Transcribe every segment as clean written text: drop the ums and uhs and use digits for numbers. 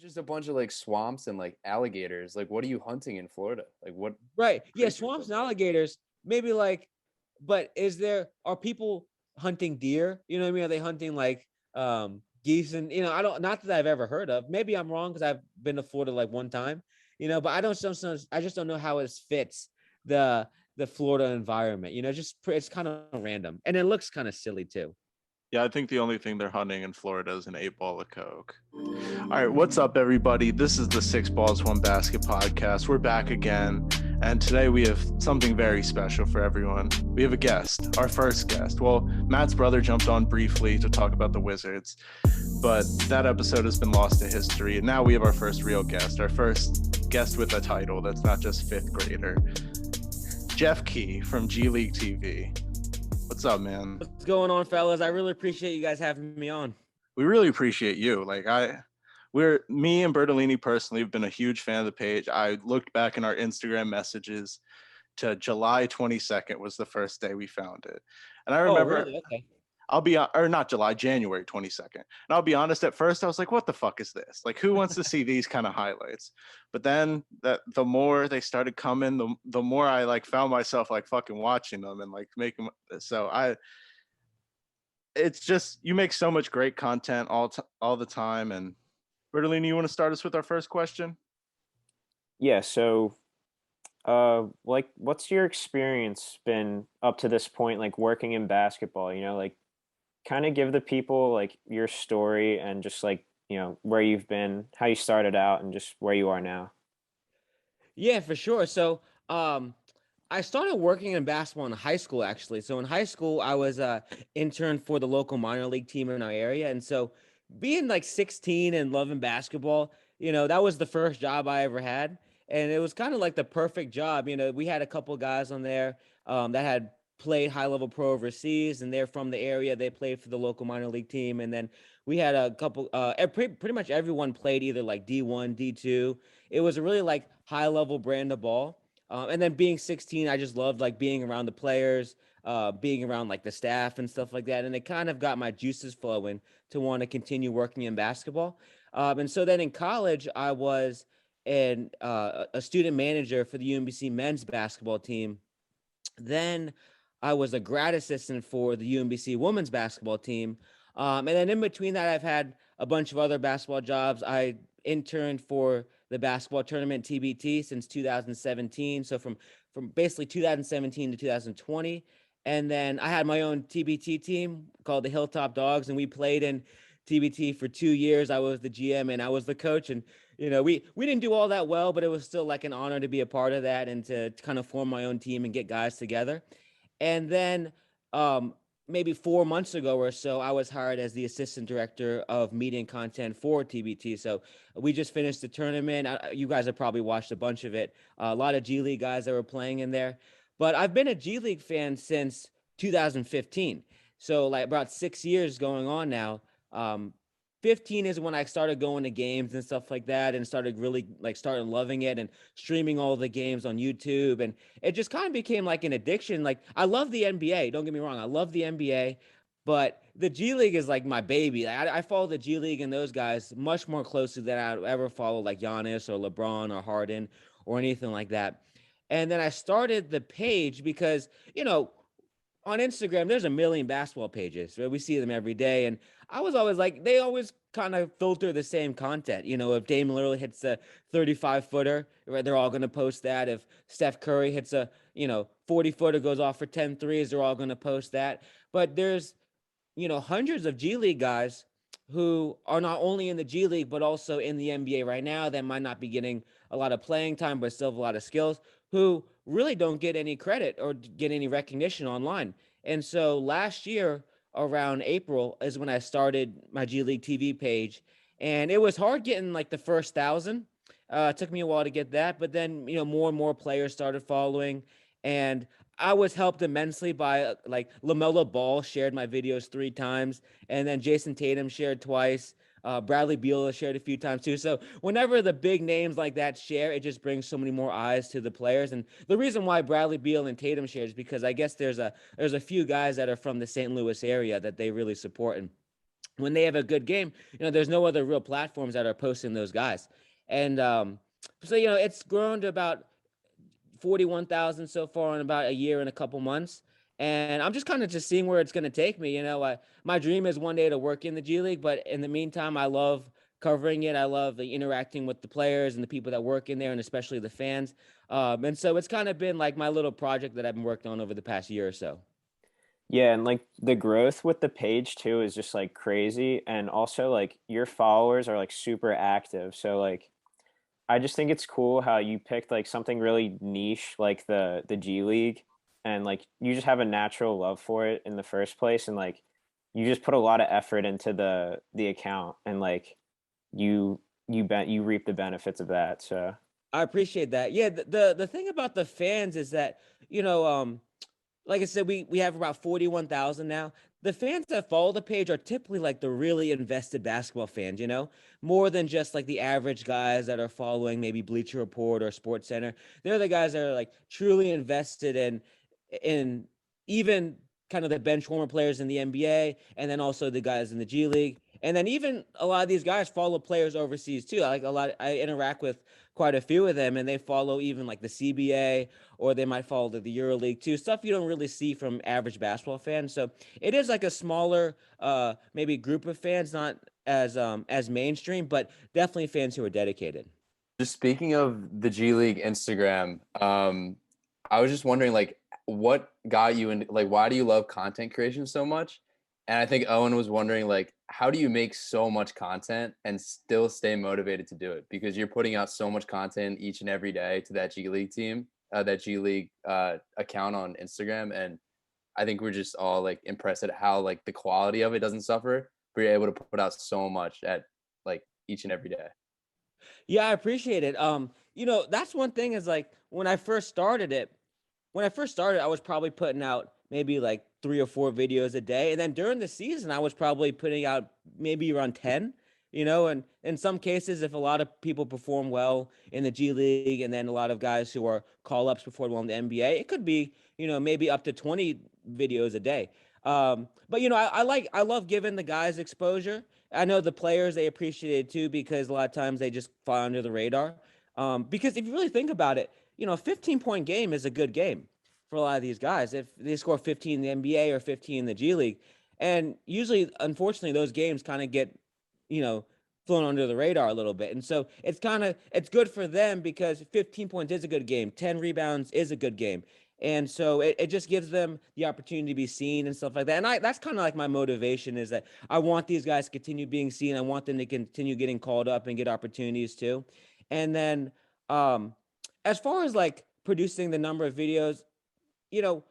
just a bunch of like swamps and like alligators. Like, what are you hunting in Florida? Like, what Right. Yeah, creatures swamps are and there? alligators, maybe like, but are people hunting deer? You know what I mean? Are they hunting like geese and I don't not that I've ever heard of. Maybe I'm wrong because I've been to Florida like one time, but I just don't know how it fits the the Florida environment. It's kind of random and it looks kind of silly too. Yeah, I think the only thing they're hunting in Florida is an 8 ball of Coke. All right, what's up, everybody? This is the Six Balls, One Basket podcast. We're back again, and today we have something very special for everyone. We have a guest, our first guest. Well, Matt's brother jumped on briefly to talk about the Wizards, but that episode has been lost to history, and now we have our first real guest, our first guest with a title that's not just fifth grader. Jeff Kee from GLeagueTV. What's up, man? What's going on, fellas? I really appreciate you guys having me on. We really appreciate you. Me and Bertolini personally have been a huge fan of the page. I looked back in our Instagram messages to July 22nd was the first day we found it. And I Oh, remember really? Okay. January 22nd. And I'll be honest, at first I was like, what the fuck is this? Like, who wants to see these kind of highlights? But then the more they started coming, the more I like found myself like fucking watching them and like making. It's just, you make so much great content all the time. And Bertolini, you want to start us with our first question? Yeah, so like what's your experience been up to this point, like working in basketball, like kind of give the people like your story and just like, where you've been, how you started out and just where you are now. Yeah, for sure. So, I started working in basketball in high school, actually. So in high school, I was a intern for the local minor league team in our area, and so being like 16 and loving basketball, that was the first job I ever had, and it was kind of like the perfect job. We had a couple guys on there that had played high level pro overseas, and they're from the area. They played for the local minor league team, and then we had a couple. Pretty much everyone played either like D1, D2. It was a really like high level brand of ball. And then being 16, I just loved like being around the players, being around like the staff and stuff like that. And it kind of got my juices flowing to want to continue working in basketball. And so then in college, I was a student manager for the UMBC men's basketball team. Then I was a grad assistant for the UMBC women's basketball team. And then in between that, I've had a bunch of other basketball jobs. I interned for the basketball tournament TBT since 2017. So from basically 2017 to 2020. And then I had my own TBT team called the Hilltop Dogs, and we played in TBT for 2 years. I was the GM and I was the coach. And we didn't do all that well, but it was still like an honor to be a part of that and to kind of form my own team and get guys together. And then maybe 4 months ago or so, I was hired as the assistant director of media and content for TBT. So we just finished the tournament. You guys have probably watched a bunch of it. A lot of G League guys that were playing in there. But I've been a G League fan since 2015. So like about 6 years going on now. 15 is when I started going to games and stuff like that and started really like started loving it and streaming all the games on YouTube. And it just kind of became like an addiction. Like I love the NBA. Don't get me wrong. I love the NBA, but the G League is like my baby. Like, I follow the G League and those guys much more closely than I'd ever follow like Giannis or LeBron or Harden or anything like that. And then I started the page because, on Instagram, there's a million basketball pages. Right? We see them every day. And I was always like, they always kind of filter the same content. If Dame Lillard hits a 35-footer, right, they're all going to post that. If Steph Curry hits a, 40-footer, goes off for 10 threes, they're all going to post that. But there's, hundreds of G League guys who are not only in the G League, but also in the NBA right now that might not be getting a lot of playing time, but still have a lot of skills, who really don't get any credit or get any recognition online. And so last year, around April, is when I started my G League TV page. And it was hard getting like the first 1,000. It took me a while to get that, but then, more and more players started following. And I was helped immensely by like LaMelo Ball shared my videos 3 times, and then Jason Tatum shared twice. Bradley Beal has shared a few times too. So whenever the big names like that share, it just brings so many more eyes to the players. And the reason why Bradley Beal and Tatum share is because I guess there's a few guys that are from the St. Louis area that they really support. And when they have a good game, there's no other real platforms that are posting those guys. And so, it's grown to about 41,000 so far in about a year and a couple months. And I'm just kind of just seeing where it's going to take me. My dream is one day to work in the G League, but in the meantime, I love covering it. I love interacting with the players and the people that work in there, and especially the fans. And so it's kind of been like my little project that I've been working on over the past year or so. Yeah, and like the growth with the page too is just like crazy. And also like your followers are like super active. So like I just think it's cool how you picked like something really niche like the G League, and like you just have a natural love for it in the first place, and like you just put a lot of effort into the account, and like you reap the benefits of that. So I appreciate that. Yeah, the thing about the fans is that, like I said, we have about 41,000 now. The fans that follow the page are typically like the really invested basketball fans, more than just like the average guys that are following maybe Bleacher Report or Sports Center. They're the guys that are like truly invested in even kind of the bench warmer players in the NBA, and then also the guys in the G League. And then even a lot of these guys follow players overseas too. I interact with quite a few of them, and they follow even like the CBA, or they might follow the EuroLeague too. Stuff you don't really see from average basketball fans. So it is like a smaller, maybe group of fans, not as mainstream, but definitely fans who are dedicated. Just speaking of the G League Instagram, I was just wondering, like, what got you in, like, why do you love content creation so much? And I think Owen was wondering, like, how do you make so much content and still stay motivated to do it? Because you're putting out so much content each and every day to that G League team, that G League account on Instagram. And I think we're just all like impressed at how like the quality of it doesn't suffer, but you're able to put out so much at like each and every day. Yeah, I appreciate it. That's one thing is like when I first started, I was probably putting out maybe like 3 or 4 videos a day. And then during the season, I was probably putting out maybe around 10, and in some cases, if a lot of people perform well in the G League, and then a lot of guys who are call ups perform well in the NBA, it could be, maybe up to 20 videos a day. But I love giving the guys exposure. I know the players, they appreciate it too, because a lot of times they just fly under the radar. Because if you really think about it, a 15-point game is a good game for a lot of these guys. If they score 15 in the NBA or 15 in the G League, and usually, unfortunately, those games kind of get, flown under the radar a little bit. And so it's good for them because 15 points is a good game. 10 rebounds is a good game. And so it just gives them the opportunity to be seen and stuff like that. And that's kind of like my motivation, is that I want these guys to continue being seen. I want them to continue getting called up and get opportunities too. And then, as far as like producing the number of videos, you know,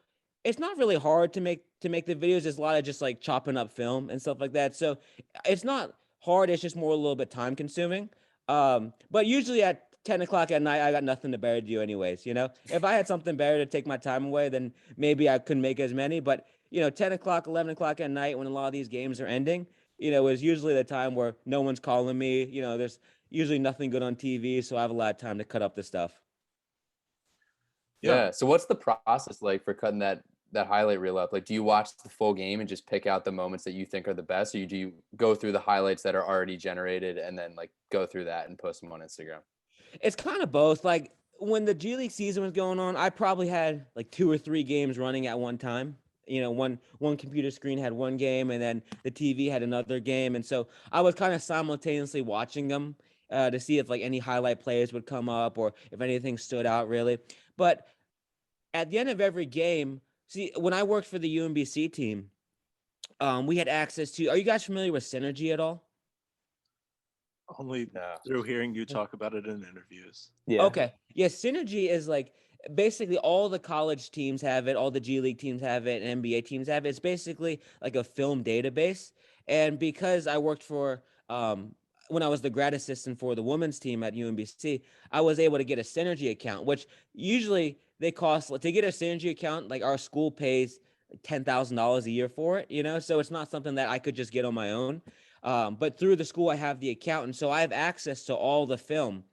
it's not really hard to make the videos. There's a lot of just like chopping up film and stuff like that. So it's not hard. It's just more a little bit time consuming. But usually at 10 o'clock at night, I got nothing to better to do anyways. If I had something better to take my time away, then maybe I couldn't make as many. But 10 o'clock, 11 o'clock at night, when a lot of these games are ending, is usually the time where no one's calling me. There's usually nothing good on TV, so I have a lot of time to cut up the stuff. Yeah. So what's the process like for cutting that highlight reel up? Like, do you watch the full game and just pick out the moments that you think are the best, or do you go through the highlights that are already generated and then like go through that and post them on Instagram? It's kind of both. Like when the G League season was going on, I probably had like 2 or 3 games running at one time. One computer screen had one game, and then the TV had another game, and so I was kind of simultaneously watching them to see if like any highlight plays would come up or if anything stood out really. But at the end of every game, see, when I worked for the UMBC team, we had access to. Are you guys familiar with Synergy at all? Only No. through hearing you talk about it in interviews. yeah. Okay. Yeah, Synergy is like basically all the college teams have it, all the G League teams have it, and NBA teams have it. It's basically like a film database. And because I worked for when I was the grad assistant for the women's team at UMBC, I was able to get a Synergy account, which usually they cost to get a Synergy account, like our school pays $10,000 a year for it. So it's not something that I could just get on my own. But through the school, I have the account, and so I have access to all the film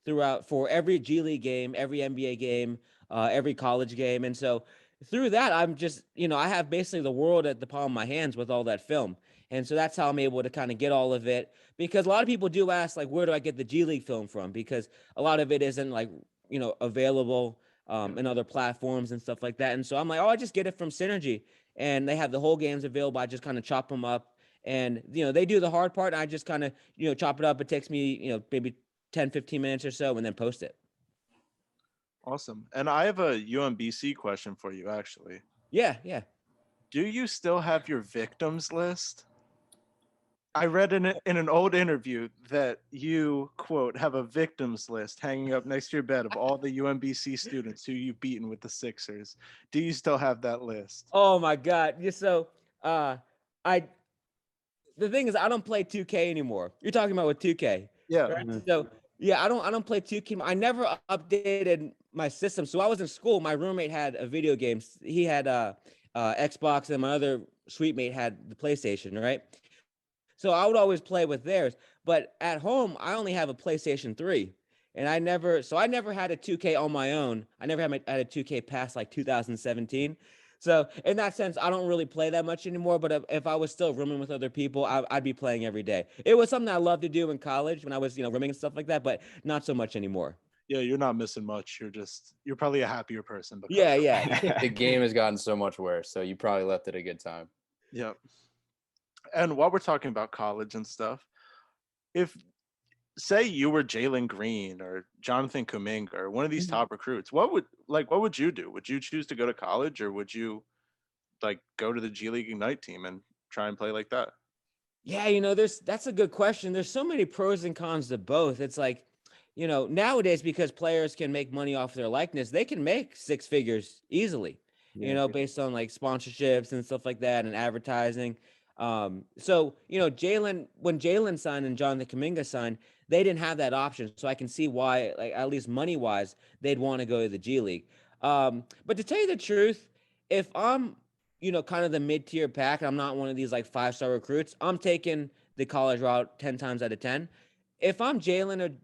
throughout for every G League game, every NBA game, every college game. And so through that, I'm just, I have basically the world at the palm of my hands with all that film. And so that's how I'm able to kind of get all of it, because a lot of people do ask, like, where do I get the G League film from? Because a lot of it isn't like, available in other platforms and stuff like that. And so I'm like, oh, I just get it from Synergy, and they have the whole games available. I just kind of chop them up, and they do the hard part. And I just kind of chop it up. It takes me maybe 10-15 minutes or so, and then post it. Awesome. And I have a UMBC question for you, actually. Yeah. Do you still have your victims list? I read in an old interview that you, quote, have a victims list hanging up next to your bed of all the UMBC students who you've beaten with the Sixers. Do you still have that list? Oh my God. Yeah, so I the thing is, I don't play 2K anymore. You're talking about with 2K. Yeah. Right? So yeah, I don't play 2K. I never updated my system. So I was in school. My roommate had a video game. He had Xbox, and my other suite mate had the PlayStation, right? So I would always play with theirs. But at home, I only have a PlayStation 3. And I never had a 2K on my own. I never had a 2K past like 2017. So in that sense, I don't really play that much anymore. But if I was still rooming with other people, I'd be playing every day. It was something I loved to do in college when I was, rooming and stuff like that, but not so much anymore. Yeah, you're not missing much. You're probably a happier person. Yeah. The game has gotten so much worse, so you probably left at a good time. Yep. And while we're talking about college and stuff, if say you were Jalen Green or Jonathan Kuminga or one of these top recruits, what would you do? Would you choose to go to college, or would you like go to the G League Ignite team and try and play like that? Yeah, that's a good question. There's so many pros and cons to both. It's like, nowadays, because players can make money off their likeness, they can make six figures easily, based on like sponsorships and stuff like that and advertising. So, when Jalen signed and Jonathan Kuminga signed, they didn't have that option. So I can see why, like, at least money wise, they'd want to go to the G League. But to tell you the truth, if I'm, kind of the mid-tier pack, I'm not one of these like 5-star recruits, I'm taking the college route 10 times out of 10. If I'm Jalen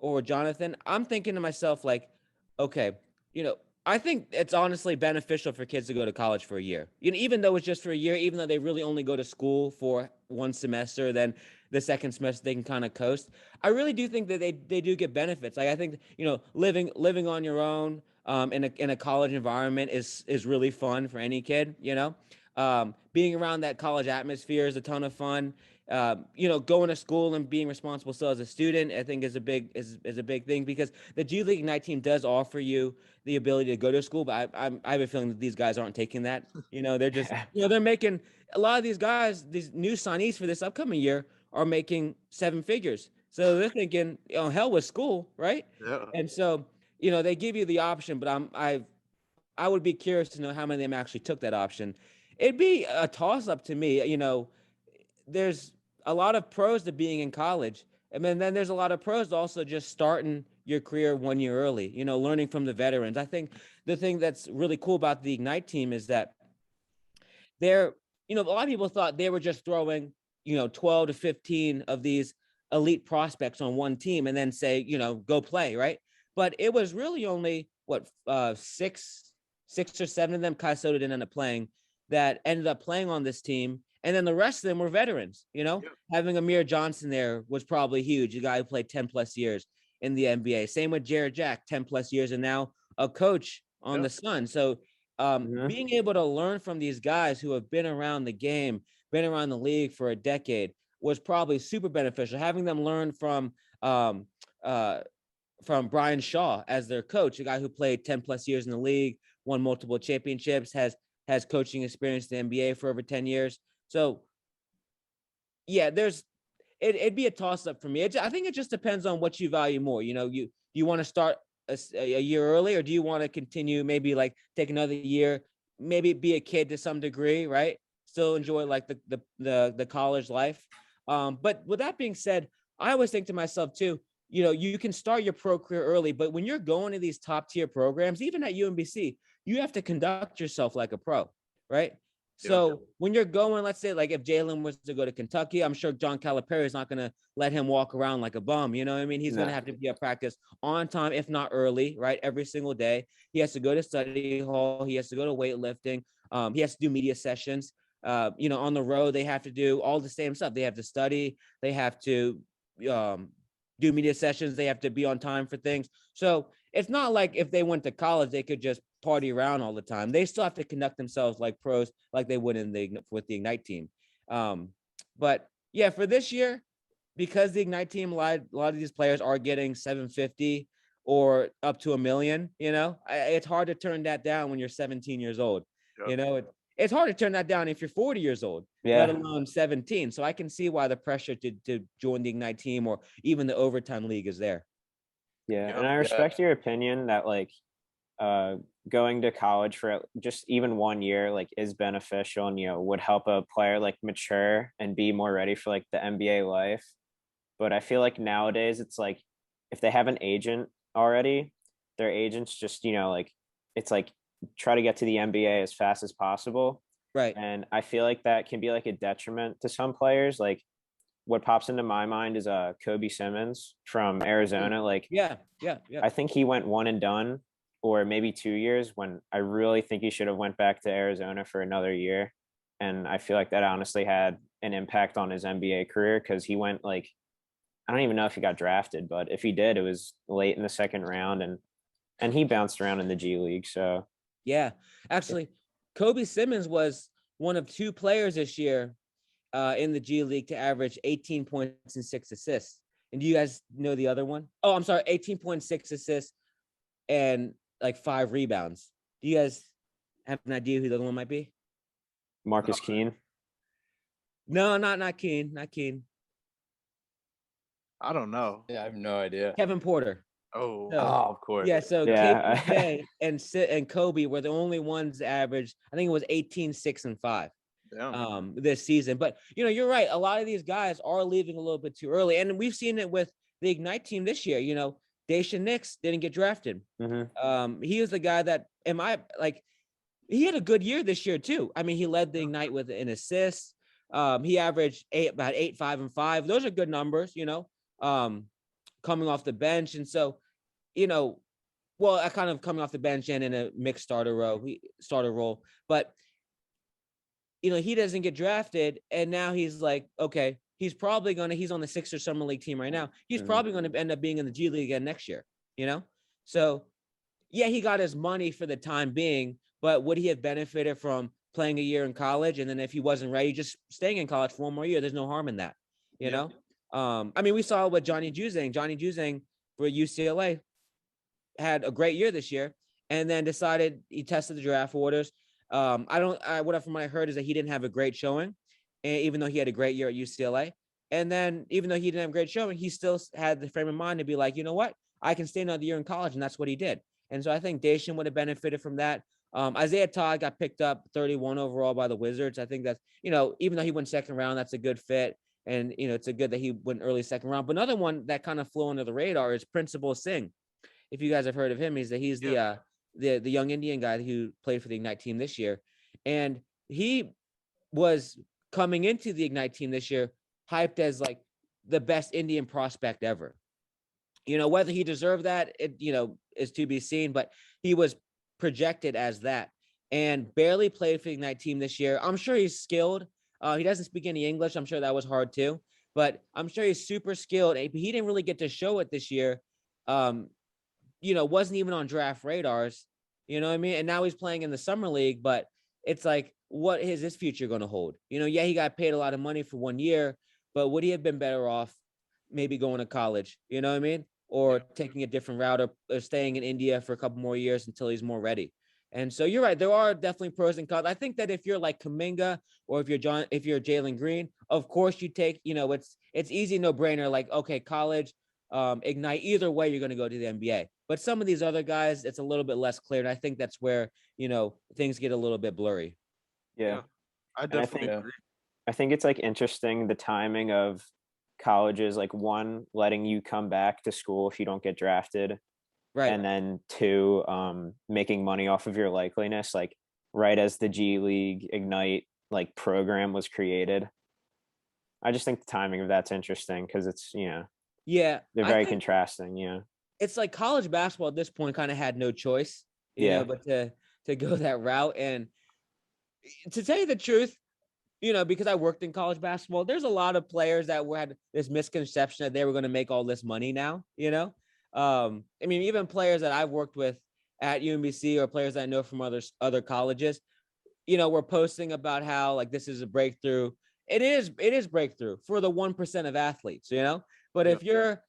or Jonathan, I'm thinking to myself, like, okay, I think it's honestly beneficial for kids to go to college for a year. Even though it's just for a year, even though they really only go to school for one semester, then the second semester they can kind of coast. I really do think that they do get benefits. Like, I think living on your own in a college environment is really fun for any kid. Being around that college atmosphere is a ton of fun. Going to school and being responsible still as a student, I think is a big thing, because the G League Ignite team does offer you the ability to go to school, but I have a feeling that these guys aren't taking that. They're just, they're making, a lot of these guys, these new signees for this upcoming year are making 7 figures. So they're thinking, hell with school, right? Yeah. And so, they give you the option, but I would be curious to know how many of them actually took that option. It'd be a toss up to me. There's a lot of pros to being in college. And then there's a lot of pros to also just starting your career 1 year early, learning from the veterans. I think the thing that's really cool about the Ignite team is that a lot of people thought they were just throwing, 12 to 15 of these elite prospects on one team and then say, go play, right? But it was really only six or seven of them, Kai Soda didn't end up playing, that ended up playing on this team. And then the rest of them were veterans, Having Amir Johnson there was probably huge. A guy who played 10 plus years in the NBA. Same with Jared Jack, 10 plus years, and now a coach on the Suns. So being able to learn from these guys who have been around the game, been around the league for a decade, was probably super beneficial. Having them learn from Brian Shaw as their coach, a guy who played 10 plus years in the league, won multiple championships, has coaching experience in the NBA for over 10 years. So, yeah, it'd be a toss-up for me. I think it just depends on what you value more. You want to start a year early, or do you want to continue, maybe like take another year, maybe be a kid to some degree, right? Still enjoy like the college life. But with that being said, I always think to myself too, you can start your pro career early, but when you're going to these top tier programs, even at UMBC, you have to conduct yourself like a pro, right? So when you're going, let's say, like if Jalen was to go to Kentucky, I'm sure John Calipari is not going to let him walk around like a bum. You know what I mean? He's going to have to be at practice on time, if not early, right? Every single day. He has to go to study hall. He has to go to weightlifting. He has to do media sessions. On the road, they have to do all the same stuff. They have to study. They have to do media sessions. They have to be on time for things. So it's not like if they went to college, they could just party around all the time. They still have to conduct themselves like pros, like they would with the Ignite team. But yeah, for this year, because the Ignite team, a lot of these players are getting 750 or up to $1 million. It's hard to turn that down when you're 17 years old. Yep. It's hard to turn that down if you're 40 years old, let alone 17. So I can see why the pressure to join the Ignite team or even the overtime league is there. Yeah, Yep. and I respect your opinion that like going to college for just even 1 year like is beneficial and would help a player like mature and be more ready for like the NBA life. But I feel like nowadays it's like if they have an agent already, their agents just like it's like try to get to the NBA as fast as possible. Right. And I feel like that can be like a detriment to some players. Like what pops into my mind is Kobe Simmons from Arizona. Like yeah. I think he went one and done or maybe 2 years when I really think he should have went back to Arizona for another year. And I feel like that honestly had an impact on his NBA career because he went like I don't even know if he got drafted, but if he did, it was late in the second round and he bounced around in the G League. So yeah, actually, Kobe Simmons was one of 2 players this year in the G League to average 18 points and 6 assists. And do you guys know the other one? Oh, I'm sorry, 18.6 assists and like 5 rebounds. Do you guys have an idea who the other one might be? Marcus Keene. No, not Keene. Not Keene. I don't know. Yeah, I have no idea. Kevin Porter. Oh, So, of course. yeah, so Yeah. KPJ and Kobe were the only ones averaged, I think it was 18, 6, and 5 this season. But, you're right. A lot of these guys are leaving a little bit too early. And we've seen it with the Ignite team this year. Daishen Nix didn't get drafted. Mm-hmm. He was the guy that, he had a good year this year, too. I mean, he led the Ignite with an assist. He averaged about 8, 5, and 5. Those are good numbers, coming off the bench. And so, I kind of coming off the bench and in a mixed starter role, but he doesn't get drafted. And now he's like, okay, he's on the Sixers Summer League team right now. He's probably going to end up being in the G League again next year, So yeah, he got his money for the time being, but would he have benefited from playing a year in college? And then if he wasn't ready, just staying in college for 1 more year, there's no harm in that, know? We saw what Johnny Juzang for UCLA had a great year this year and then decided he tested the draft orders. From what I heard is that he didn't have a great showing, and even though he had a great year at UCLA. And then even though he didn't have a great showing, he still had the frame of mind to be like, you know what, I can stay another year in college. And that's what he did. And so I think Daishen would have benefited from that. Isaiah Todd got picked up 31 overall by the Wizards. I think that's, even though he went second round, that's a good fit. And, it's a good that he went early second round. But another one that kind of flew under the radar is Principal Singh. If you guys have heard of him, he's the young Indian guy who played for the Ignite team this year. And he was coming into the Ignite team this year, hyped as like the best Indian prospect ever. Whether he deserved that, is to be seen, but he was projected as that and barely played for the Ignite team this year. I'm sure he's skilled. He doesn't speak any English. I'm sure that was hard too, but I'm sure he's super skilled. He didn't really get to show it this year. Wasn't even on draft radars, you know what I mean? And now he's playing in the summer league, but it's like, what is his future going to hold? Yeah, he got paid a lot of money for 1 year, but would he have been better off maybe going to college? You know what I mean? Or taking a different route or staying in India for a couple more years until he's more ready. And so you're right. There are definitely pros and cons. I think that if you're like Kuminga or if you're Jalen Green, of course you take, it's easy, no brainer. Like, okay, college, Ignite, either way, you're going to go to the NBA. But some of these other guys, it's a little bit less clear. And I think that's where, things get a little bit blurry. Yeah. I definitely agree. I think it's like interesting the timing of colleges, like one, letting you come back to school if you don't get drafted. Right. And then 2, making money off of your likeliness, like right as the G League Ignite like program was created. I just think the timing of that's interesting because it's, yeah, they're very contrasting. Yeah. It's like college basketball at this point kind of had no choice, but to go that route. And to tell you the truth, because I worked in college basketball, there's a lot of players that had this misconception that they were going to make all this money now, I mean, even players that I've worked with at UMBC or players that I know from other colleges, we're posting about how like this is a breakthrough. It is breakthrough for the 1% of athletes, but Yep. if you're,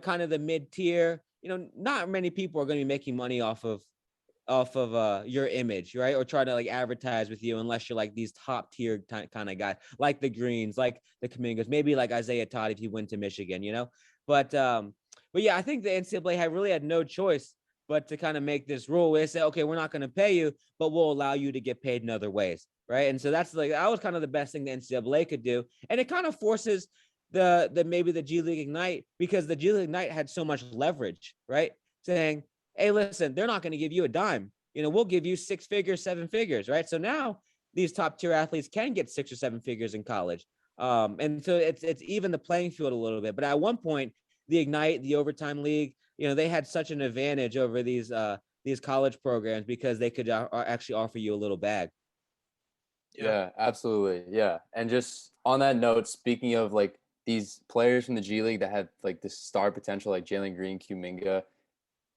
kind of the mid tier, not many people are going to be making money off of your image, right? Or try to like advertise with you unless you're like these top tier kind of guy, like the Greens, like the Kamingas, maybe like Isaiah Todd if he went to Michigan, but yeah, I think the NCAA had no choice but to kind of make this rule where they say, okay, we're not going to pay you, but we'll allow you to get paid in other ways, right? And so that was kind of the best thing the NCAA could do, and it kind of forces maybe the G League Ignite, because the G League Ignite had so much leverage, right? Saying, hey, listen, they're not going to give you a dime. We'll give you 6 figures, 7 figures, right? So now these top tier athletes can get 6 or 7 figures in college. And so it's even the playing field a little bit. But at one point, the Ignite, the Overtime League, they had such an advantage over these college programs because they could actually offer you a little bag. Yeah, absolutely. Yeah. And just on that note, speaking of like these players from the G League that had like this star potential, like Jalen Green, Kuminga,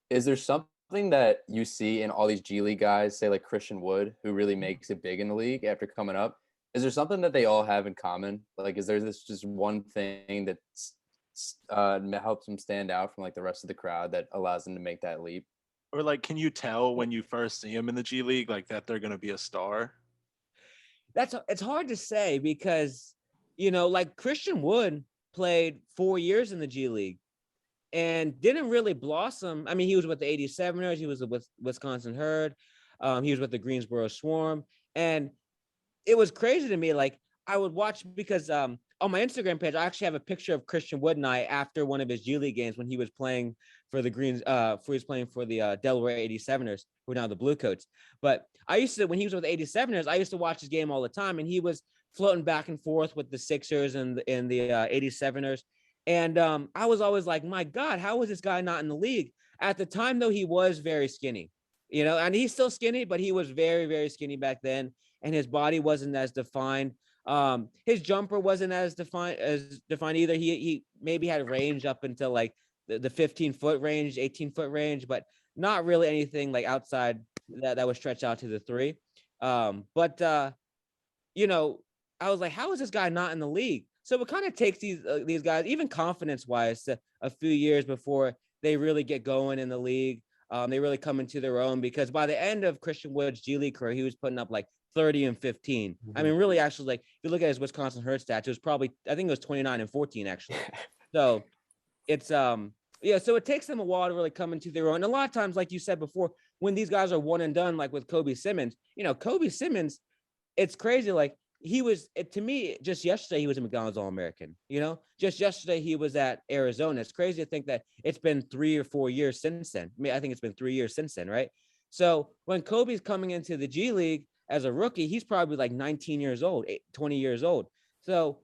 is there something that you see in all these G League guys, say like Christian Wood, who really makes it big in the league after coming up? Is there something that they all have in common? Like, is there this just one thing that helps them stand out from like the rest of the crowd that allows them to make that leap? Or like, can you tell when you first see them in the G League, like that they're going to be a star? It's hard to say because, like Christian Wood played 4 years in the G League and didn't really blossom. I mean, he was with the 87ers, he was with Wisconsin Herd, he was with the Greensboro Swarm, and it was crazy to me. Like I would watch because on my Instagram page, I actually have a picture of Christian Wood and I after one of his G League games when he was playing for the Greens, he was playing for the Delaware 87ers, who are now the Blue Coats. But I used to, when he was with the 87ers, I used to watch his game all the time, and he was floating back and forth with the Sixers and the 87ers. And I was always like, my God, how is this guy not in the league? At the time, though, he was very skinny, and he's still skinny, but he was very, very skinny back then, and his body wasn't as defined. His jumper wasn't as defined either. He maybe had range up until like the 15-foot range, 18-foot range, but not really anything like outside that was stretched out to the 3. But I was like, how is this guy not in the league? So it kind of takes these guys, even confidence-wise, a few years before they really get going in the league. They really come into their own, because by the end of Christian Wood's G League career, he was putting up like 30 and 15. Mm-hmm. I mean, really, actually, like if you look at his Wisconsin Herd stats, it was probably, I think it was 29 and 14 actually. So it's yeah, so it takes them a while to really come into their own. And a lot of times, like you said before, when these guys are one and done, like with Kobe Simmons, Kobe Simmons, it's crazy. Like to me, just yesterday, he was a McDonald's All-American, just yesterday he was at Arizona. It's crazy to think that it's been 3 or 4 years since then. I mean, I think it's been 3 years since then, right? So when Kobe's coming into the G League as a rookie, he's probably like 19 years old, 20 years old. So,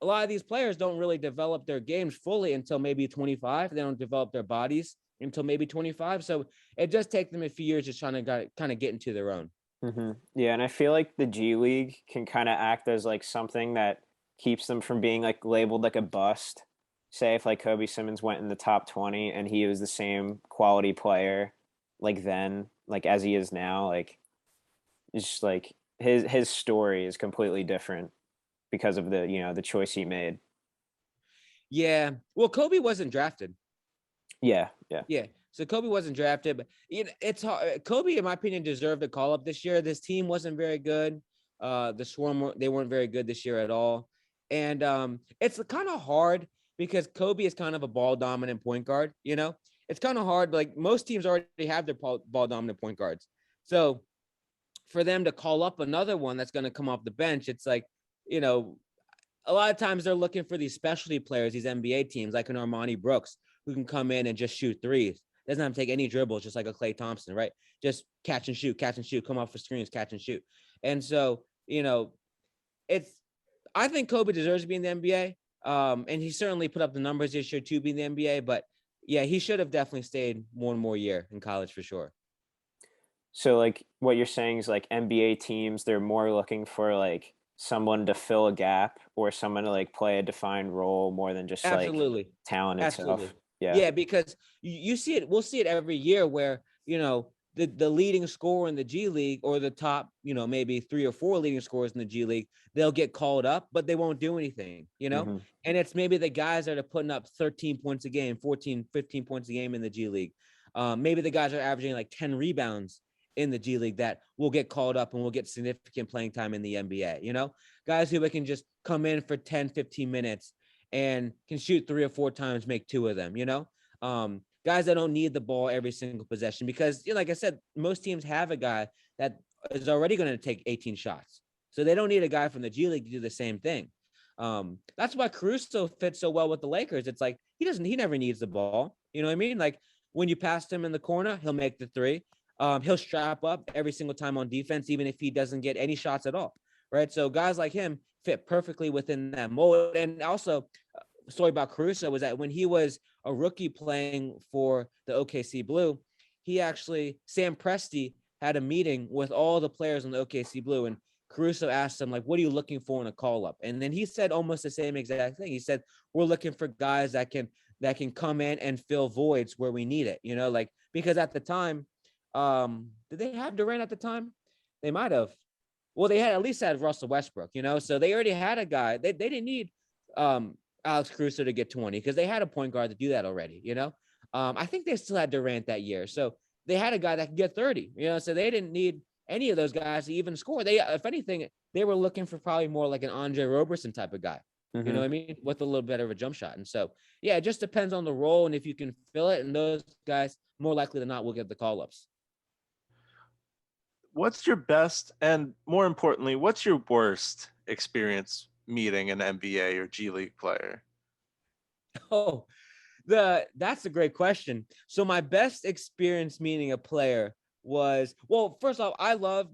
a lot of these players don't really develop their games fully until maybe 25. They don't develop their bodies until maybe 25. So it just takes them a few years just trying to kind of get into their own. Mm-hmm. Yeah, and I feel like the G League can kind of act as like something that keeps them from being like labeled like a bust. Say if like Kobe Simmons went in the top 20 and he was the same quality player like then, like as he is now, like it's just like his story is completely different because of the choice he made. Yeah. Well, Kobe wasn't drafted. Yeah. So Kobe wasn't drafted, but it's hard. Kobe, in my opinion, deserved a call up this year. This team wasn't very good. The Swarm, they weren't very good this year at all. And it's kind of hard because Kobe is kind of a ball dominant point guard. It's kind of hard. Like most teams already have their ball dominant point guards. So for them to call up another one that's going to come off the bench, it's like, a lot of times they're looking for these specialty players, these NBA teams like an Armani Brooks, who can come in and just shoot threes. Doesn't have to take any dribbles, just like a Klay Thompson, right? Just catch and shoot, come off for screens, catch and shoot. And so, I think Kobe deserves to be in the NBA. And he certainly put up the numbers this year to be in the NBA. But yeah, he should have definitely stayed one more year in college for sure. So like what you're saying is like NBA teams, they're more looking for like someone to fill a gap or someone to like play a defined role more than just like Absolutely. talent Absolutely. itself. Yeah. Yeah, because you see it, we'll see it every year where, the leading scorer in the G League, or the top, maybe 3 or 4 leading scorers in the G League, they'll get called up, but they won't do anything, Mhm. And it's maybe the guys that are putting up 13 points a game, 14, 15 points a game in the G League. Maybe the guys are averaging like 10 rebounds in the G League that will get called up and will get significant playing time in the NBA, guys who can just come in for 10, 15 minutes and can shoot 3 or 4 times, make 2 of them, guys that don't need the ball every single possession, because like I said, most teams have a guy that is already going to take 18 shots. So they don't need a guy from the G League to do the same thing. That's why Caruso fits so well with the Lakers. It's like, he never needs the ball. You know what I mean? Like, when you pass him in the corner, he'll make the 3. He'll strap up every single time on defense, even if he doesn't get any shots at all. Right. So guys like him fit perfectly within that mold. And also, story about Caruso was that when he was a rookie playing for the OKC Blue, Sam Presti had a meeting with all the players on the OKC Blue, and Caruso asked him, like, what are you looking for in a call up? And then he said almost the same exact thing. He said, we're looking for guys that can come in and fill voids where we need it, because at the time, did they have Durant at the time? They might have. Well, they had at least had Russell Westbrook, so they already had a guy. They didn't need Alex Caruso to get 20, because they had a point guard to do that already, I think they still had Durant that year. So they had a guy that could get 30, so they didn't need any of those guys to even score. If anything, they were looking for probably more like an Andre Roberson type of guy, Mhm. you know what I mean? With a little bit of a jump shot. And so, yeah, it just depends on the role and if you can fill it. And those guys, more likely than not, will get the call-ups. What's your best, and more importantly, what's your worst experience meeting an NBA or G League player? Oh, that's a great question. So my best experience meeting a player was, well, first off, I love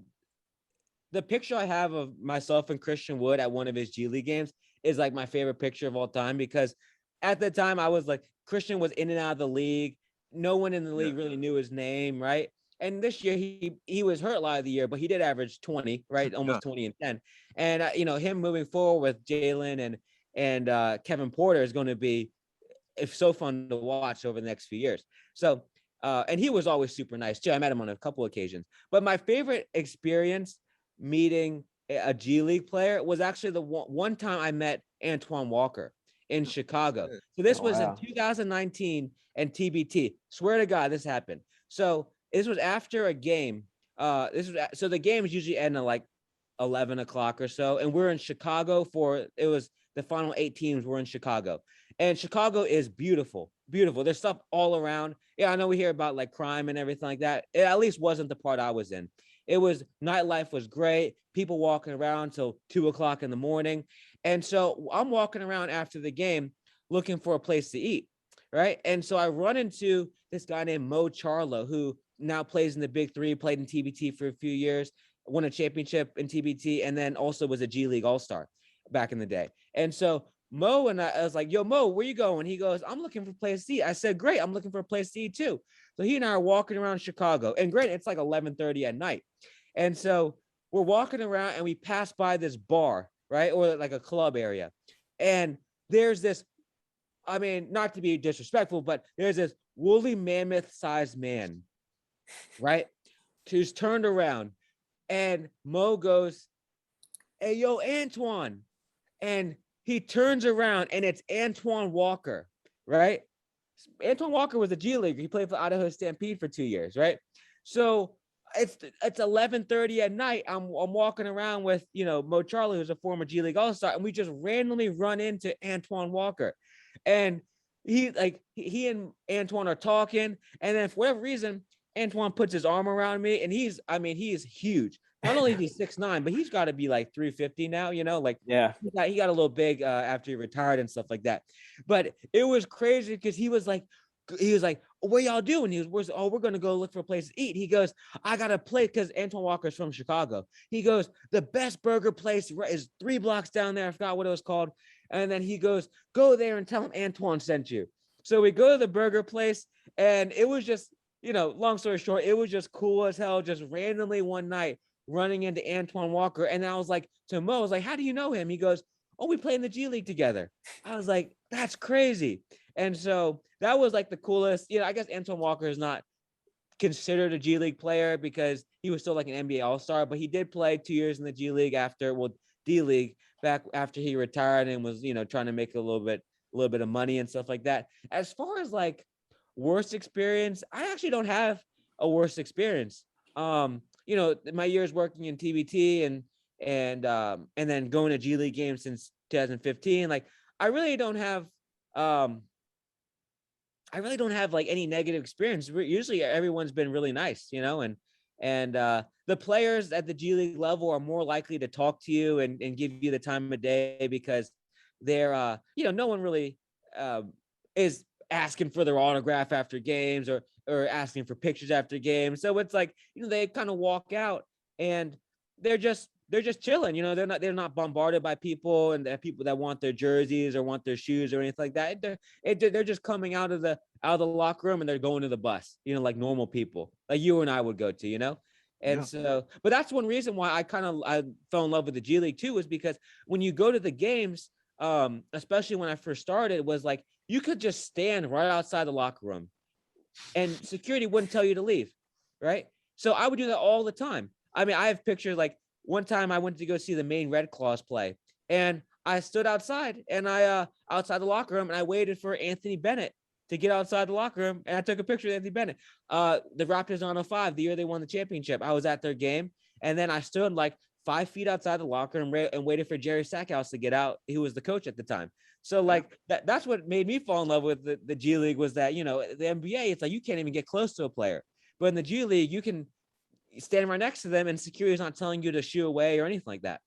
the picture I have of myself and Christian Wood at one of his G League games is like my favorite picture of all time, because at the time I was like, Christian was in and out of the league. No one in the league really knew his name, right? And this year he was hurt a lot of the year, but he did average 20, right? Almost 20 and 10. And him moving forward with Jalen and Kevin Porter is going to be so fun to watch over the next few years. So and he was always super nice too. I met him on a couple occasions. But my favorite experience meeting a G League player was actually the one time I met Antoine Walker in Chicago. So this was in 2019 and TBT. Swear to God, this happened. So this was after a game. So the games usually end at like 11 o'clock or so, and we're in Chicago it was the final 8 teams were in Chicago, and Chicago is beautiful. There's stuff all around. Yeah, I know we hear about like crime and everything like that. It at least wasn't the part I was in. Nightlife was great. People walking around till 2 o'clock in the morning. And so I'm walking around after the game looking for a place to eat. Right. And so I run into this guy named Mo Charlo, who now plays in the Big Three, played in TBT for a few years, won a championship in TBT, and then also was a G League All-Star back in the day. And so Mo and I was like, yo, Mo, where you going? He goes, I'm looking for a place to eat. I said, great, I'm looking for a place to eat too. So he and I are walking around Chicago. And great, it's like 11:30 at night. And so we're walking around and we pass by this bar, right? Or like a club area. And there's this, I mean, not to be disrespectful, but there's this woolly mammoth sized man, right? Who's turned around, and Mo goes, hey, yo, Antoine. And he turns around and it's Antoine Walker, right? Antoine Walker was a G Leaguer. He played for Idaho Stampede for 2 years, right? So it's 11:30 at night. I'm walking around with, Mo Charlie, who's a former G League All-Star, and we just randomly run into Antoine Walker. And he and Antoine are talking, and then for whatever reason, Antoine puts his arm around me, and he is huge. Not only is he 6'9", but he's got to be like 350 now, Yeah. he got a little big after he retired and stuff like that. But it was crazy because he was like, what y'all doing? He was, we're going to go look for a place to eat. He goes, I got a place, because Antoine Walker's from Chicago. He goes, the best burger place is 3 blocks down there. I forgot what it was called. And then he goes, go there and tell him Antoine sent you. So we go to the burger place, and it was just, long story short, it was just cool as hell. Just randomly one night, running into Antoine Walker. And I was like, to Mo, I was like, how do you know him? He goes, oh, we play in the G League together. I was like, that's crazy. And so that was like the coolest. I guess Antoine Walker is not considered a G League player because he was still like an NBA All-Star, but he did play 2 years in the G League D League back after he retired and was, trying to make a little bit of money and stuff like that. As far as like worst experience, I actually don't have a worst experience. My years working in TBT and then going to G League games since 2015, like I really don't have like any negative experience. Usually everyone's been really nice, and the players at the G League level are more likely to talk to you and give you the time of day because they're, no one really is asking for their autograph after games or asking for pictures after games. So it's like, they kind of walk out and they're just chilling. They're not bombarded by people and people that want their jerseys or want their shoes or anything like that. They're just coming out of the locker room and they're going to the bus, like normal people, like you and I would go to, And so, but that's one reason why I fell in love with the G League too, is because when you go to the games, especially when I first started, was like you could just stand right outside the locker room and security wouldn't tell you to leave, right? So I would do that all the time. I mean, I have pictures like one time I went to go see the Maine Red Claws play, and I stood outside and outside the locker room, and I waited for Anthony Bennett to get outside the locker room, and I took a picture of Anthony Bennett. The Raptors on 05, the year they won the championship, I was at their game, and then I stood like 5 feet outside the locker room and waited for Jerry Stackhouse to get out. He was the coach at the time. So like that's what made me fall in love with the G League, was that, the NBA, it's like you can't even get close to a player. But in the G League, you can stand right next to them and security's not telling you to shoo away or anything like that.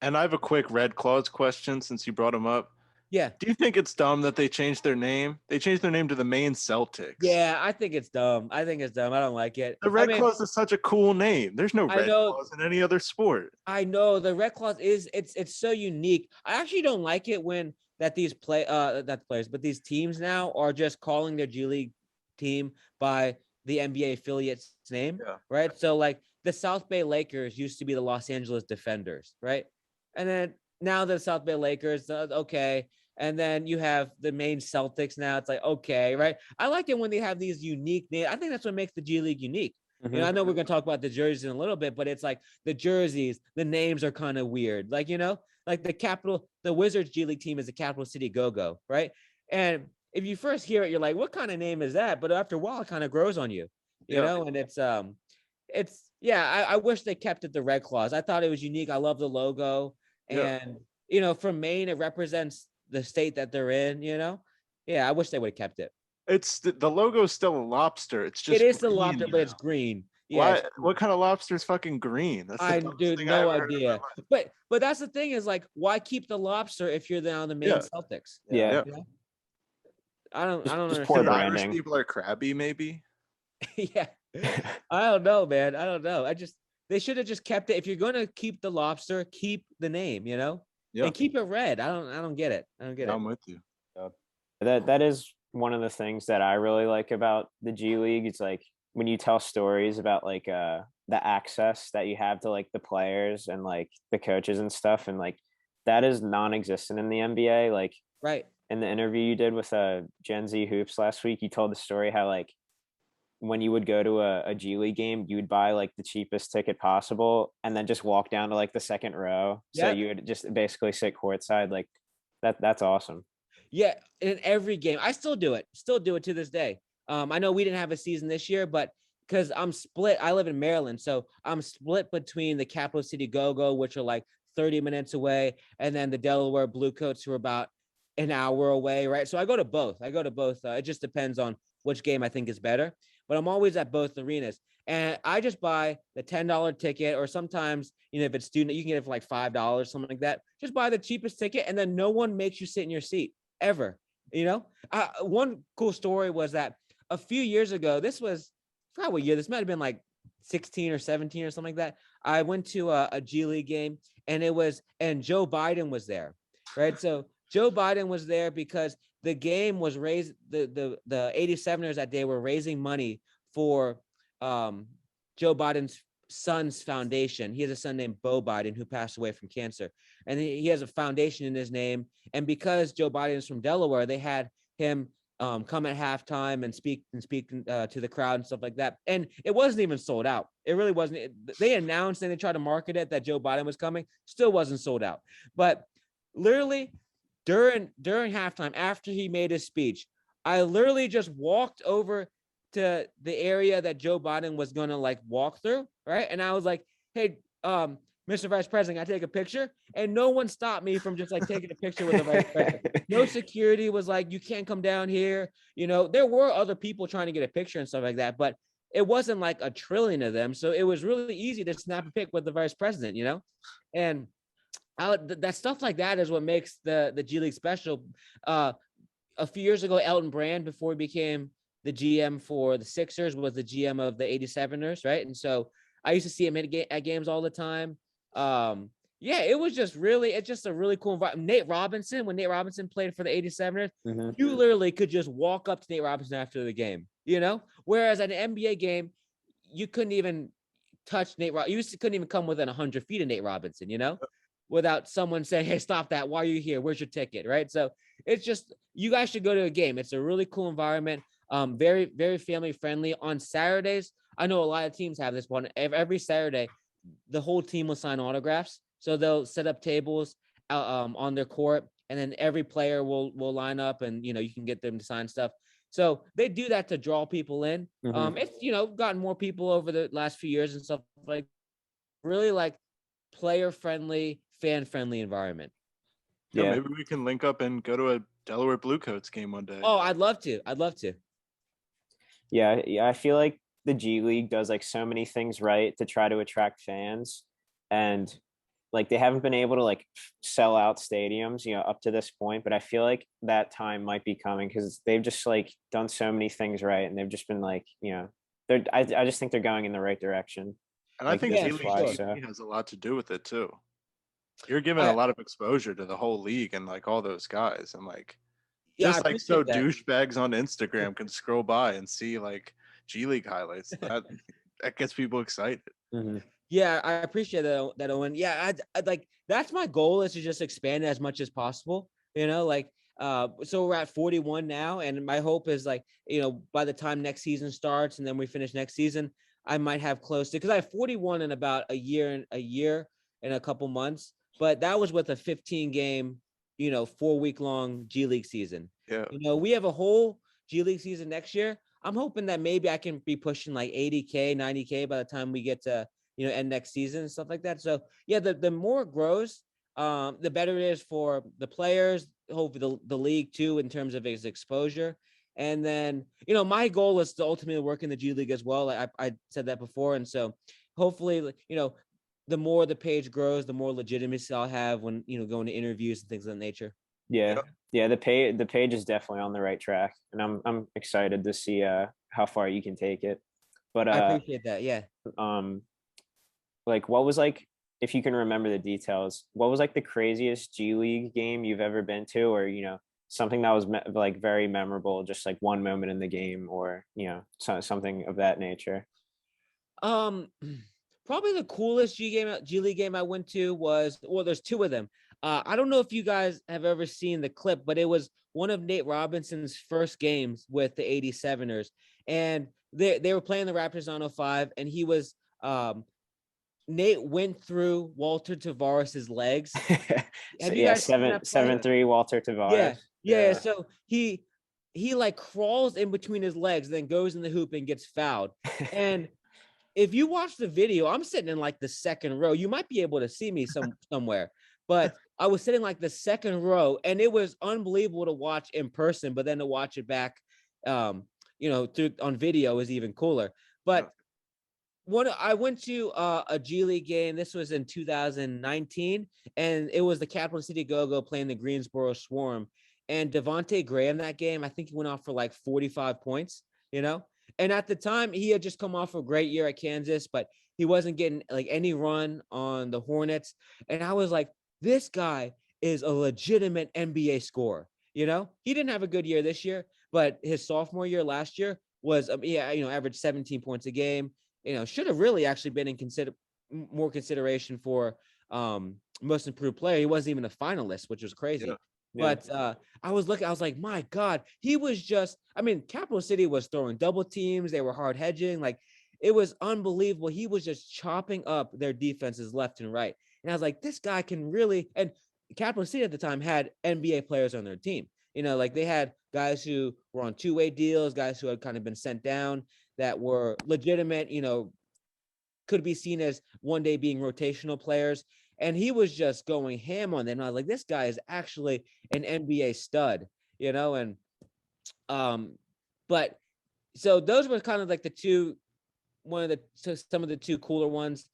And I have a quick Red Claws question since you brought them up. Yeah. Do you think it's dumb that they changed their name? They changed their name to the Maine Celtics. Yeah, I think it's dumb. I don't like it. The Red Claws is such a cool name. There's no Red Claws in any other sport. I know the Red Claws it's so unique. I actually don't like it when these teams now are just calling their G League team by the NBA affiliate's name, right? So like the South Bay Lakers used to be the Los Angeles Defenders, right? And then now the South Bay Lakers, okay. And then you have the Maine Celtics now. It's like, okay, right? I like it when they have these unique names. I think that's what makes the G League unique. Mm-hmm. I know we're going to talk about the jerseys in a little bit, but it's like the jerseys, the names are kind of weird. Like, like the Wizards G League team is the Capital City Go-Go, right? And if you first hear it, you're like, what kind of name is that? But after a while, it kind of grows on you, you know? And I wish they kept it the Red Claws. I thought it was unique. I love the logo. And, from Maine, it represents the state that they're in, I wish they would have kept it. It's the logo is still a lobster. It's just it is the lobster, but it's green. Yeah, what kind of lobster is fucking green? That's I do no idea. But that's the thing, is like, why keep the lobster if you're on the Maine Celtics? Yeah. I don't understand. Poor Irish people are crabby, maybe. Yeah. I don't know, man. I don't know. They should have just kept it. If you're gonna keep the lobster, keep the name, and keep it red. I don't get it. I'm with you. That is one of the things that I really like about the G League. It's like when you tell stories about like the access that you have to like the players and like the coaches and stuff, and like that is non-existent in the NBA. Like right in the interview you did with Gen Z Hoops last week, you told the story how like when you would go to a G League game, you would buy like the cheapest ticket possible and then just walk down to like the second row. So you would just basically sit courtside. Like that's awesome. Yeah. In every game, I still do it to this day. I know we didn't have a season this year, but because I'm split, I live in Maryland. So I'm split between the Capital City Go-Go, which are like 30 minutes away, and then the Delaware Bluecoats, who are about an hour away. Right. So I go to both. It just depends on which game I think is better. But I'm always at both arenas, and I just buy the $10 ticket, or sometimes, if it's student, you can get it for like $5, something like that. Just buy the cheapest ticket, and then no one makes you sit in your seat ever. One cool story was that a few years ago, this was, I forgot what year, this might have been like 16 or 17 or something like that. I went to a G League game, and Joe Biden was there, right? So Joe Biden was there because the game was raised, the 87ers that day were raising money for Joe Biden's son's foundation. He has a son named Bo Biden who passed away from cancer, and he has a foundation in his name. And because Joe Biden is from Delaware, they had him come at halftime and speak to the crowd and stuff like that. And it wasn't even sold out. It really wasn't. They announced and they tried to market it that Joe Biden was coming. Still wasn't sold out. But literally during halftime, after he made his speech, I literally just walked over to the area that Joe Biden was gonna like walk through, right? And I was like, "Hey, Mr. Vice President, I take a picture," and no one stopped me from just like taking a picture with the vice president. No security was like, "You can't come down here." You know, there were other people trying to get a picture and stuff like that, but it wasn't like a trillion of them, so it was really easy to snap a pic with the vice president, you know, and that stuff like that is what makes the G League special. A few years ago, Elton Brand, before he became the GM for the Sixers, was the GM of the 87ers, right? And so I used to see him at games all the time. Yeah, it's just a really cool environment. Nate Robinson, when Nate Robinson played for the 87ers, you literally could just walk up to Nate Robinson after the game, you know? Whereas at an NBA game, you couldn't even touch Nate Robinson. You couldn't even come within 100 feet of Nate Robinson, you know? Without someone saying, "Hey, stop that. Why are you here? Where's your ticket?" Right? So it's just, you guys should go to a game. It's a really cool environment. Very, very family friendly. On Saturdays, I know a lot of teams have this one. Every Saturday, the whole team will sign autographs. So they'll set up tables on their court, and then every player will line up, and you can get them to sign stuff. So they do that to draw people in. It's gotten more people over the last few years and stuff like, really like player friendly, fan friendly environment. Yeah, maybe we can link up and go to a Delaware Bluecoats game one day. Oh, I'd love to. Yeah, I feel like the G League does like so many things right to try to attract fans, and like they haven't been able to like sell out stadiums, up to this point. But I feel like that time might be coming because they've just like done so many things right, and they've just been like, I just think they're going in the right direction. And I think G League TV has a lot to do with it too. You're giving a lot of exposure to the whole league and like all those guys, and like just like so douchebags on Instagram can scroll by and see like G League highlights. That gets people excited. Yeah, I appreciate that, Owen. Yeah, I like, that's my goal, is to just expand as much as possible. So we're at 41 now, and my hope is like, by the time next season starts and then we finish next season, I might have close to, because I have 41 in about a year and a couple months, but that was with a 15 game, 4-week long G League season. Yeah. We have a whole G League season next year. I'm hoping that maybe I can be pushing like 80K, 90K by the time we get to, end next season and stuff like that. So yeah, the more it grows, the better it is for the players, hopefully the league too, in terms of its exposure. And then, my goal is to ultimately work in the G League as well. I said that before. And so hopefully, the more the page grows, the more legitimacy I'll have when, going to interviews and things of that nature. Yeah. Yeah. The page is definitely on the right track, and I'm excited to see how far you can take it. But I appreciate that. Yeah. Like, what was like, if you can remember the details, what was like the craziest G League game you've ever been to, or, something that was like very memorable, just like one moment in the game, or, something of that nature? Probably the coolest G League game I went to was, well, there's two of them. I don't know if you guys have ever seen the clip, but it was one of Nate Robinson's first games with the 87ers, and they were playing the Raptors on 05, and he was Nate went through Walter Tavares's legs. Have you guys 7-3 Walter Tavares? Yeah. So he like crawls in between his legs, then goes in the hoop and gets fouled. And if you watch the video, I'm sitting in like the second row. You might be able to see me somewhere, but I was sitting like the second row, and it was unbelievable to watch in person. But then to watch it back, through on video is even cooler. But I went to a G League game. This was in 2019, and it was the Capital City Go-Go playing the Greensboro Swarm. And Dionte Gray in that game, I think he went off for like 45 points, And at the time, he had just come off a great year at Kansas, but he wasn't getting like any run on the Hornets. And I was like, this guy is a legitimate NBA scorer. He didn't have a good year this year, but his sophomore year last year was, averaged 17 points a game. should have really actually been in more consideration for most improved player. He wasn't even a finalist, which was crazy. Yeah. But I was like, my God, he was just, Capital City was throwing double teams. They were hard hedging. Like, it was unbelievable. He was just chopping up their defenses left and right. And I was like, this guy can really, and Capital City at the time had NBA players on their team. Like they had guys who were on two-way deals, guys who had kind of been sent down that were legitimate, could be seen as one day being rotational players. And he was just going ham on them. And I was like, this guy is actually an NBA stud, and but so those were kind of like some of the two cooler ones.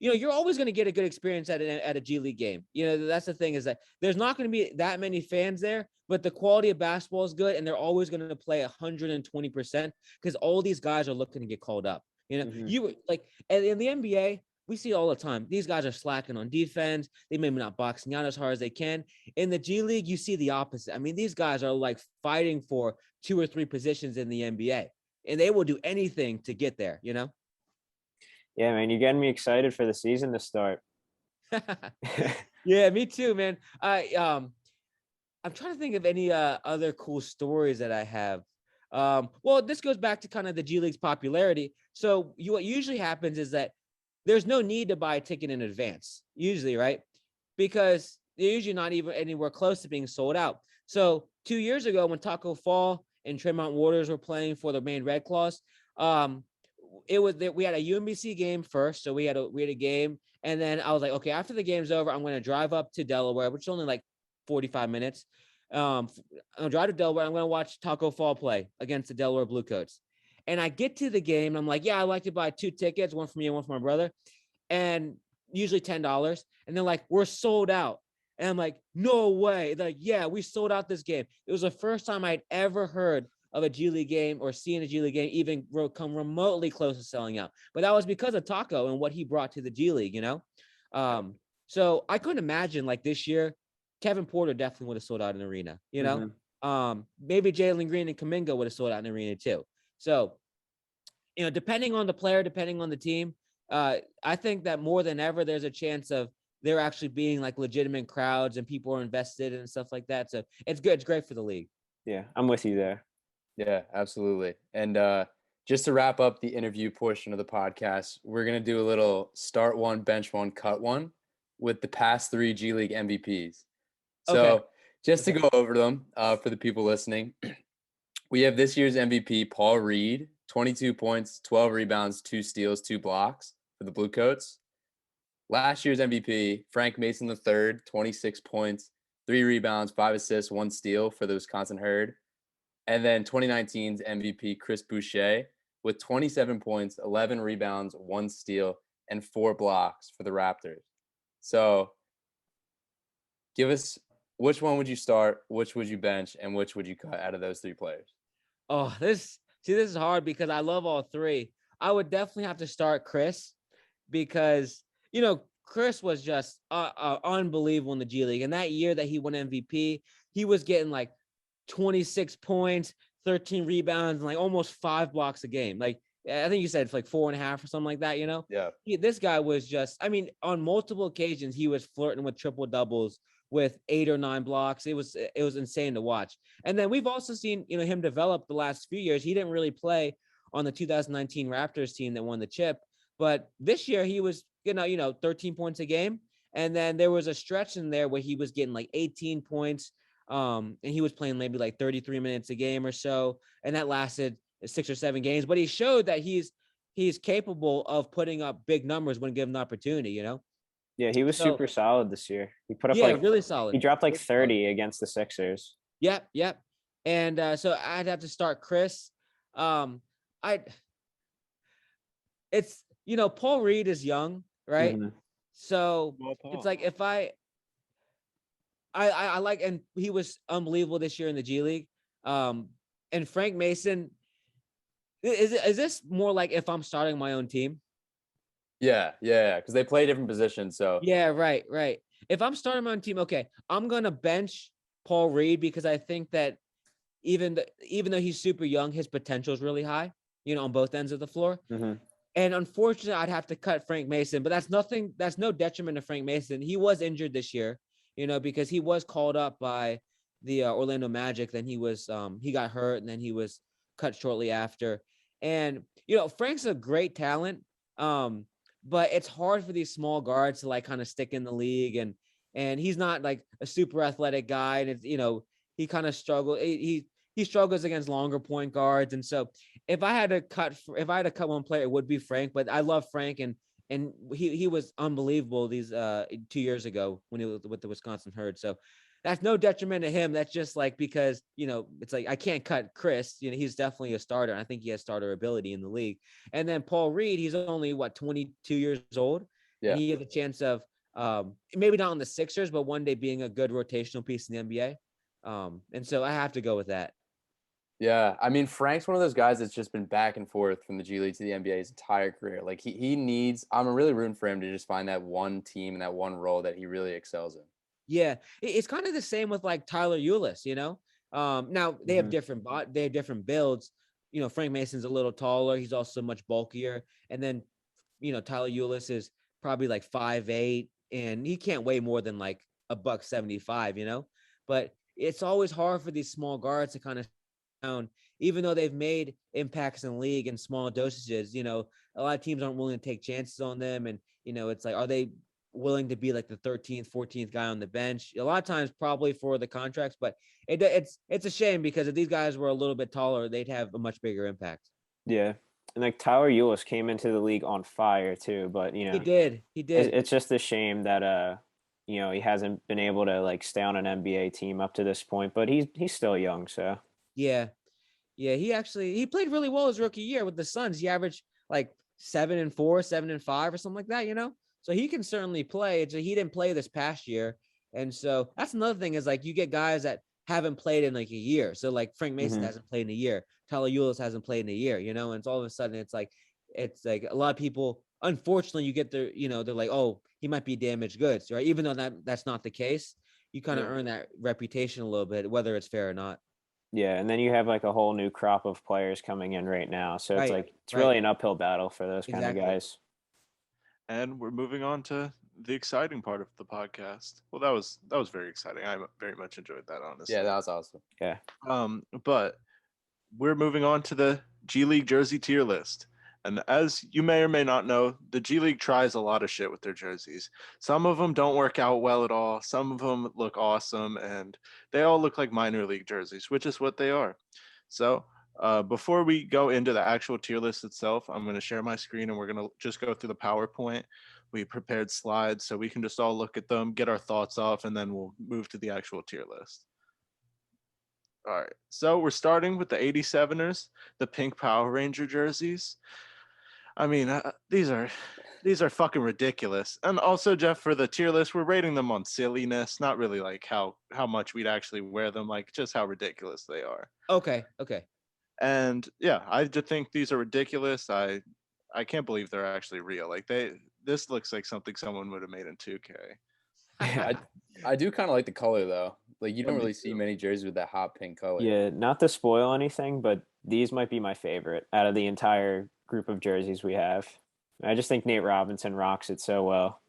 You're always going to get a good experience at a G League game. That's the thing, is that there's not going to be that many fans there, but the quality of basketball is good, and they're always going to play 120% because all these guys are looking to get called up. You like, and in the NBA, we see it all the time. These guys are slacking on defense. They maybe not boxing out as hard as they can. In the G League, you see the opposite. These guys are like fighting for 2 or 3 positions in the NBA, and they will do anything to get there. Yeah, man, you're getting me excited for the season to start. Yeah, me too, man. I'm trying to think of any other cool stories that I have. Well, this goes back to kind of the G League's popularity. So what usually happens is that there's no need to buy a ticket in advance, usually, right? Because they're usually not even anywhere close to being sold out. So 2 years ago, when Taco Fall and Tremont Waters were playing for the Maine Red Claws, it was that we had a UMBC game first. So we had a game, and then I was like, okay, after the game's over, I'm going to drive up to Delaware, which is only like 45 minutes. I'll drive to Delaware. I'm going to watch Taco Fall play against the Delaware Bluecoats. And I get to the game, and I'm like, yeah, I'd like to buy 2 tickets, one for me and one for my brother, and usually $10. And they're like, we're sold out. And I'm like, no way. They're like, yeah, we sold out this game. It was the first time I'd ever heard of a G League game or seeing a G League game even come remotely close to selling out. But that was because of Taco and what he brought to the G League, So I couldn't imagine, like, this year, Kevin Porter definitely would have sold out an arena, maybe Jalen Green and Kuminga would have sold out an arena too. So, depending on the player, depending on the team, I think that more than ever, there's a chance of there actually being like legitimate crowds and people are invested and stuff like that. So it's good. It's great for the league. Yeah, I'm with you there. Yeah, absolutely. And just to wrap up the interview portion of the podcast, we're going to do a little start one, bench one, cut one with the past 3 G League MVPs. So just to go over them for the people listening, we have this year's MVP, Paul Reed, 22 points, 12 rebounds, 2 steals, 2 blocks for the Bluecoats. Last year's MVP, Frank Mason III, 26 points, 3 rebounds, 5 assists, 1 steal for the Wisconsin Herd. And then 2019's MVP, Chris Boucher, with 27 points, 11 rebounds, 1 steal, and 4 blocks for the Raptors. So give us, which one would you start, which would you bench, and which would you cut out of those 3 players? Oh, this is hard because I love all 3. I would definitely have to start Chris because, Chris was just unbelievable in the G League. And that year that he won MVP, he was getting like 26 points, 13 rebounds, and like almost 5 blocks a game. Like, I think you said like 4.5 or something like that, Yeah. This guy was just, on multiple occasions, he was flirting with triple doubles with 8 or 9 blocks. It was insane to watch. And then we've also seen, him develop the last few years. He didn't really play on the 2019 Raptors team that won the chip, but this year he was, 13 points a game. And then there was a stretch in there where he was getting like 18 points. And he was playing maybe like 33 minutes a game or so. And that lasted 6 or 7 games, but he showed that he's capable of putting up big numbers when given the opportunity, Yeah, he was super solid this year. He put up really solid. He dropped like 30 against the Sixers. Yep. And so I'd have to start Chris. It's Paul Reed is young, right? Mm-hmm. So it's like if I like, and he was unbelievable this year in the G League. And Frank Mason, is this more like if I'm starting my own team? Yeah, because they play different positions. So yeah, right. If I'm starting my own team, okay, I'm gonna bench Paul Reed because I think that even though he's super young, his potential is really high. on both ends of the floor. Mm-hmm. And unfortunately, I'd have to cut Frank Mason, but that's no detriment to Frank Mason. He was injured this year, because he was called up by the Orlando Magic. Then he got hurt, and then he was cut shortly after. And, Frank's a great talent. But it's hard for these small guards to like kind of stick in the league, and he's not like a super athletic guy. And it's, he kind of he struggles against longer point guards. And so if I had to cut one player, it would be Frank. But I love Frank, and he was unbelievable these 2 years ago when he was with the Wisconsin Herd. So that's no detriment to him. That's just like because it's like I can't cut Chris. He's definitely a starter. I think he has starter ability in the league. And then Paul Reed, he's only 22 years old, and he has a chance of maybe not on the Sixers, but one day being a good rotational piece in the NBA. And so I have to go with that. Yeah, I mean, Frank's one of those guys that's just been back and forth from the G League to the NBA his entire career. Like he needs, I'm really rooting for him to just find that one team and that one role that he really excels in. Yeah, it's kind of the same with like Tyler Ulis, Now they have different builds. Frank Mason's a little taller. He's also much bulkier. And then, Tyler Ulis is probably like 5'8", and he can't weigh more than like $175, But it's always hard for these small guards to kind of down, even though they've made impacts in the league in small dosages. A lot of teams aren't willing to take chances on them, and it's like, are they willing to be like the 13th, 14th guy on the bench? A lot of times, probably for the contracts, but it's a shame because if these guys were a little bit taller, they'd have a much bigger impact. Yeah, and like Tyler Ulis came into the league on fire too, but he did. It's just a shame that he hasn't been able to like stay on an NBA team up to this point, but he's still young, so. Yeah. He played really well his rookie year with the Suns. He averaged like 7-4, 7-5 or something like that, So he can certainly play. He didn't play this past year. And so that's another thing is like you get guys that haven't played in like a year. So like Frank Mason hasn't played in a year. Tyler Ulis hasn't played in a year, and it's all of a sudden it's like a lot of people, unfortunately, you get their, they're like, oh, he might be damaged goods, right? Even though that's not the case, you kind of earn that reputation a little bit, whether it's fair or not. Yeah, and then you have like a whole new crop of players coming in right now. So it's it's really an uphill battle for those kind of guys. And we're moving on to the exciting part of the podcast. Well, that was very exciting. I very much enjoyed that, honestly. Yeah, that was awesome. Yeah. But we're moving on to the G League jersey tier list. And as you may or may not know, the G League tries a lot of shit with their jerseys. Some of them don't work out well at all. Some of them look awesome, and they all look like minor league jerseys, which is what they are. So before we go into the actual tier list itself, I'm going to share my screen, and we're going to just go through the PowerPoint. We prepared slides so we can just all look at them, get our thoughts off, and then we'll move to the actual tier list. All right, so we're starting with the 87ers, the pink Power Ranger jerseys. I mean, these are fucking ridiculous. And also, Jeff, for the tier list, we're rating them on silliness, not really like how much we'd actually wear them, like just how ridiculous they are. Okay. And yeah, I just think these are ridiculous. I can't believe they're actually real. Like this looks like something someone would have made in 2K. I do kind of like the color though. Like you don't really see many jerseys with that hot pink color. Yeah, not to spoil anything, but these might be my favorite out of the entire group of jerseys we have. I just think Nate Robinson rocks it so well.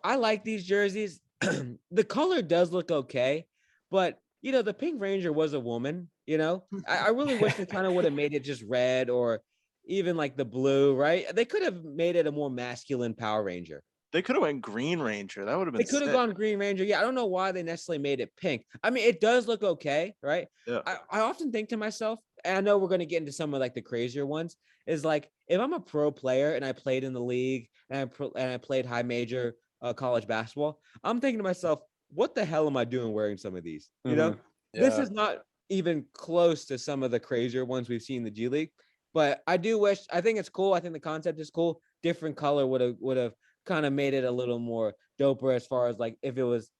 I like these jerseys. The color does look okay, but the Pink Ranger was a woman. I really wish they kind of would have made it just red or even like the blue, right? They could have made it a more masculine Power Ranger. They could have went Green Ranger. That would have been. They could have gone Green Ranger. Yeah, I don't know why they necessarily made it pink. I mean, it does look okay, right? Yeah. I often think to myself, and I know we're going to get into some of like the crazier ones, is like if I'm a pro player and I played in the league and I played high major college basketball, I'm thinking to myself, what the hell am I doing wearing some of these? This is not even close to some of the crazier ones we've seen in the G League. But I think it's cool. I think the concept is cool. Different color would have kind of made it a little more doper as far as like if it was,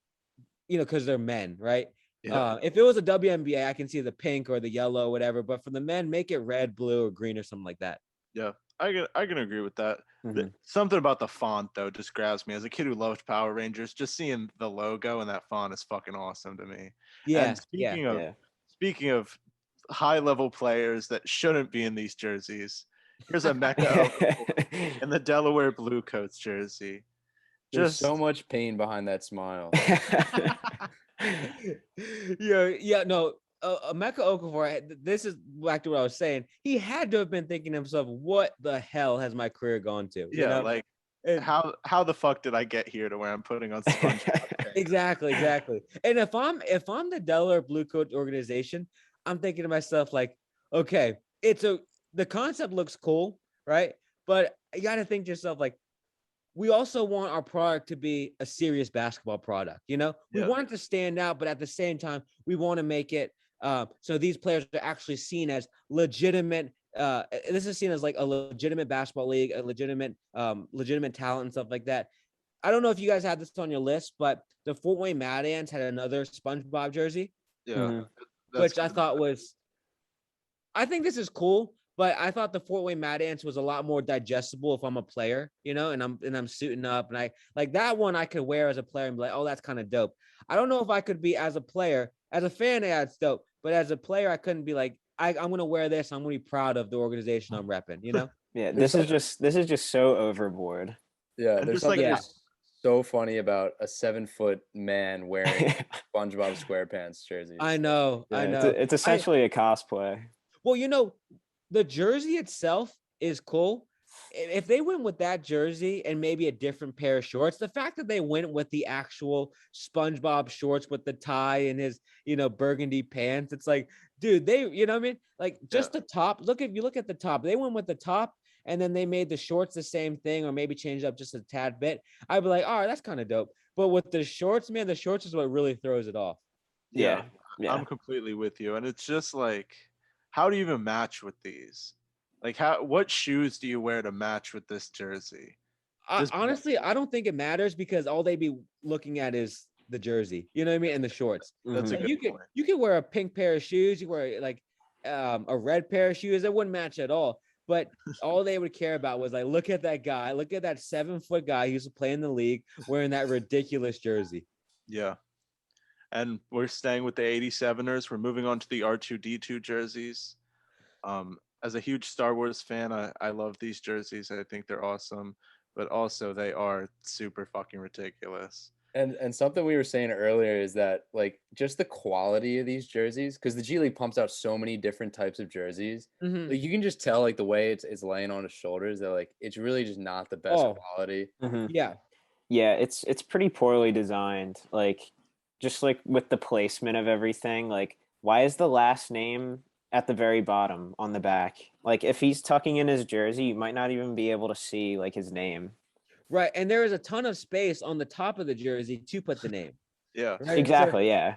because they're men, right? Yeah. If it was a WNBA, I can see the pink or the yellow, or whatever. But for the men, make it red, blue, or green or something like that. Yeah, I can agree with that. Mm-hmm. Something about the font though just grabs me. As a kid who loved Power Rangers, just seeing the logo and that font is fucking awesome to me. Yeah. And speaking of high-level players that shouldn't be in these jerseys. Here's a Mecca in the Delaware Blue Coats jersey. There's so much pain behind that smile. Yeah, no. Emeka Okafor, this is back to what I was saying. He had to have been thinking to himself, "What the hell has my career gone to?" You know? Like And how the fuck did I get here to where I'm putting on SpongeBob? exactly. And if I'm the Delaware Blue Coat organization, I'm thinking to myself like, okay, the concept looks cool, right? But you got to think to yourself like, we also want our product to be a serious basketball product. You know, we want it to stand out, but at the same time, we want to make it so these players are actually seen as legitimate. This is seen as like a legitimate basketball league, a legitimate talent and stuff like that. I don't know if you guys had this on your list, but the Fort Wayne Mad Ants had another SpongeBob jersey, which I thought was. I think this is cool, but I thought the Fort Wayne Mad Ants was a lot more digestible if I'm a player, you know, and I'm suiting up, and I like that one I could wear as a player and be like, oh, that's kind of dope. I don't know if I could be as a player, as a fan, yeah, it's dope, but as a player, I couldn't be like, I'm gonna wear this. I'm gonna be proud of the organization I'm repping, you know? Yeah, this is just so overboard. Yeah, And there's just like something so funny about a 7-foot man wearing SpongeBob SquarePants jersey. I know. It's essentially a cosplay. Well, you know, the jersey itself is cool. If they went with that jersey and maybe a different pair of shorts, the fact that they went with the actual SpongeBob shorts with the tie and his, you know, burgundy pants, it's like, dude, you know what I mean? Like just the top. Look at the top. They went with the top and then they made the shorts the same thing or maybe changed up just a tad bit. I'd be like, all right, that's kind of dope. But with the shorts, man, the shorts is what really throws it off. Yeah. I'm completely with you. And it's just like, how do you even match with these? Like, what shoes do you wear to match with this jersey? Honestly, I don't think it matters because all they'd be looking at is the jersey. You know what I mean? And the shorts. That's a good point. You could wear a pink pair of shoes. You wear like a red pair of shoes. It wouldn't match at all. But all they would care about was like, look at that guy. Look at that 7-foot guy who used to play in the league wearing that ridiculous jersey. Yeah. And we're staying with the 87ers. We're moving on to the R2D2 jerseys. As a huge Star Wars fan, I love these jerseys. I think they're awesome, but also they are super fucking ridiculous. And something we were saying earlier is that like just the quality of these jerseys, because the G League pumps out so many different types of jerseys. Mm-hmm. Like you can just tell like the way it's laying on his shoulders that like it's really just not the best quality. Mm-hmm. Yeah. Yeah, it's pretty poorly designed. Like just like with the placement of everything, like why is the last name at the very bottom on the back? Like if he's tucking in his jersey, you might not even be able to see like his name. Right. And there is a ton of space on the top of the jersey to put the name. Yeah. Right? Exactly. Yeah.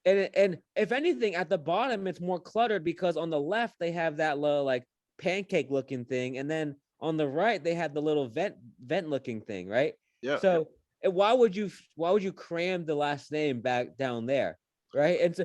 And if anything, at the bottom, it's more cluttered because on the left, they have that little like pancake looking thing. And then on the right, they have the little vent looking thing. Right. Yeah. So why would you cram the last name back down there? Right. And so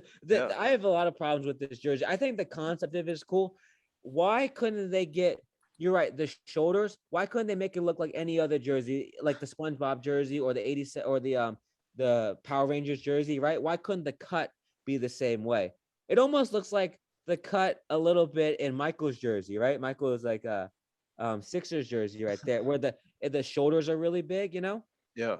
I have a lot of problems with this jersey. I think the concept of it is cool. Why couldn't they get, you're right, the shoulders? Why couldn't they make it look like any other jersey, like the SpongeBob jersey or the 80 or the Power Rangers jersey, right? Why couldn't the cut be the same way? It almost looks like the cut a little bit in Michael's jersey, right? Michael is like a Sixers jersey right there, where the shoulders are really big, you know? Yeah.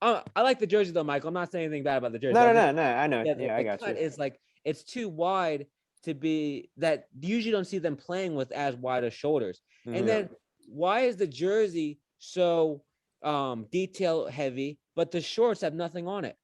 I like the jersey though, Michael. I'm not saying anything bad about the jersey. No, I know. Yeah, I got you. It's like it's too wide to be that you usually don't see them playing with as wide as shoulders. Mm-hmm. And then why is the jersey so detail heavy, but the shorts have nothing on it?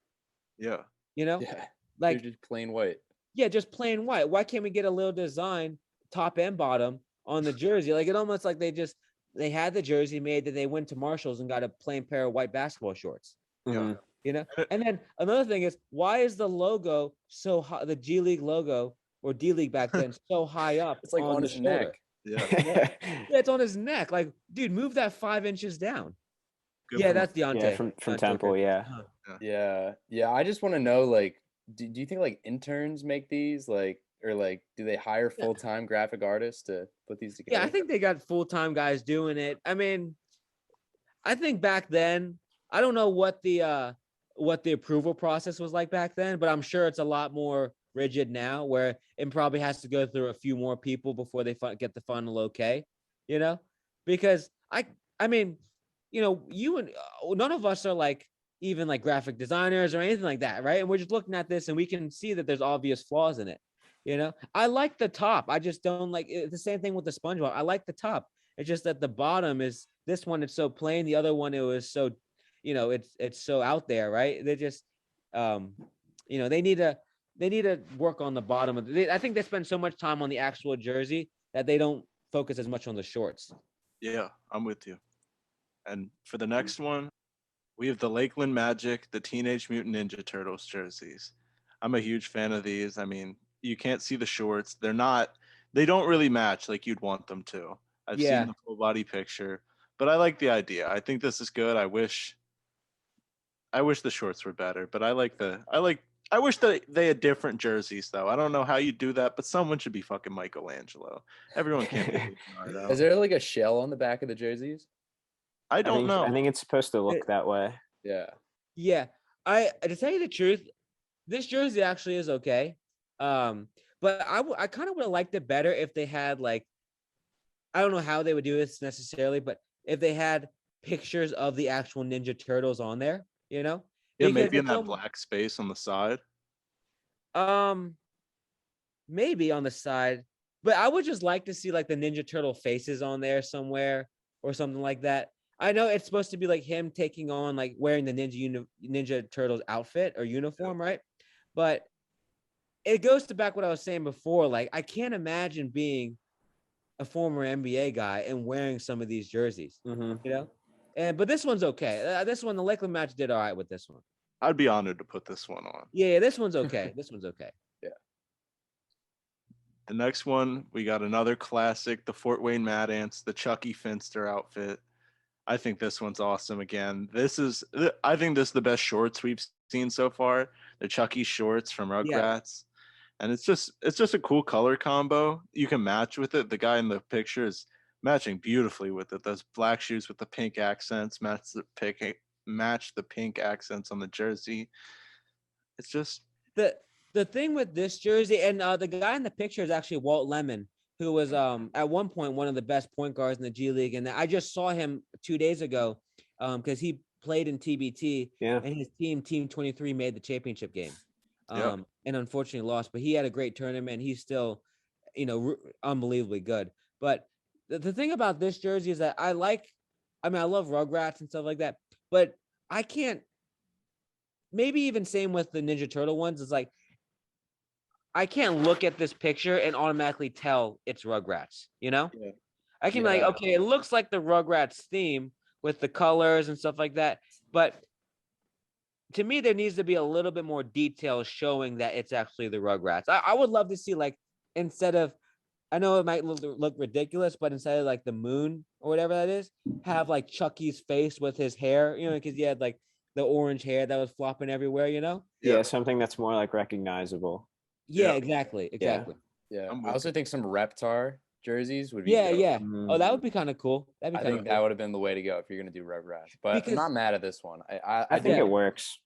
Yeah. You know? Yeah. Like they're just plain white. Yeah, just plain white. Why can't we get a little design top and bottom on the jersey? Like it almost like they had the jersey made that they went to Marshall's and got a plain pair of white basketball shorts. Yeah. You know? And then another thing is, why is the logo so high, the G League logo or D League back then so high up? It's like on his neck. Yeah. It's on his neck. Like, dude, move that 5 inches down. Good that's Dionte. Yeah, from Temple, yeah. Yeah. I just want to know, like, do you think like interns make these, like, or like do they hire full-time graphic artists to put these together? Yeah, I think they got full-time guys doing it. I mean, I think back then, I don't know what the approval process was like back then, but I'm sure it's a lot more rigid now, where it probably has to go through a few more people before they get the final okay, because I mean, you and none of us are like even like graphic designers or anything like that, right? And we're just looking at this and we can see that there's obvious flaws in it. I like the top. I just don't like the same thing with the SpongeBob. I like the top. It's just that the bottom is this one. It's so plain. The other one, it was so, it's so out there, right? They just, they need to work on the bottom of I think they spend so much time on the actual jersey that they don't focus as much on the shorts. Yeah, I'm with you. And for the next one, we have the Lakeland Magic, the Teenage Mutant Ninja Turtles jerseys. I'm a huge fan of these. I mean, you can't see the shorts. They don't really match like you'd want them to. I've seen the full body picture, but I like the idea. I think this is good. I wish the shorts were better, but I wish that they had different jerseys though. I don't know how you do that, but someone should be fucking Michelangelo. Everyone can't be Leonardo. Is there like a shell on the back of the jerseys? I don't know. I think it's supposed to look that way. Yeah. Yeah. To tell you the truth, this jersey actually is okay. But I kind of would have liked it better if they had like, I don't know how they would do this necessarily, but if they had pictures of the actual Ninja Turtles on there, Yeah, because maybe in that black space on the side. Maybe on the side, but I would just like to see like the Ninja Turtle faces on there somewhere or something like that. I know it's supposed to be like him taking on like wearing the Ninja Turtles outfit or uniform, right? But it goes to back what I was saying before. Like, I can't imagine being a former NBA guy and wearing some of these jerseys, but this one's okay. This one, the Lakeland Magic did all right with this one. I'd be honored to put this one on. Yeah, this one's okay. This one's okay. Yeah. The next one, we got another classic, the Fort Wayne Mad Ants, the Chucky Finster outfit. I think this one's awesome again. I think this is the best shorts we've seen so far. The Chucky shorts from Rugrats. And it's just a cool color combo. You can match with it. The guy in the picture is matching beautifully with it. Those black shoes with the pink accents match the pink accents on the jersey. It's just the thing with this jersey, and the guy in the picture is actually Walt Lemon, who was at one point one of the best point guards in the G League. And I just saw him 2 days ago because he played in TBT, and his Team 23, made the championship game. And unfortunately lost, but he had a great tournament. He's still, unbelievably good. But the thing about this jersey is that I love Rugrats and stuff like that, but I can't, maybe even same with the Ninja Turtle ones. It's like, I can't look at this picture and automatically tell it's Rugrats, I can be like, okay, it looks like the Rugrats theme with the colors and stuff like that. But to me, there needs to be a little bit more detail showing that it's actually the Rugrats. I would love to see, like, instead of, I know it might look ridiculous, but instead of like the moon or whatever that is, have like Chucky's face with his hair, because he had like the orange hair that was flopping everywhere, Yeah, something that's more like recognizable. Yeah, exactly. Yeah. I also think some Reptar jerseys would be Yeah. dope. Oh, that would be kind of cool. I think that would have been the way to go if you're gonna do Rugrats. But I'm not mad at this one. I think it works.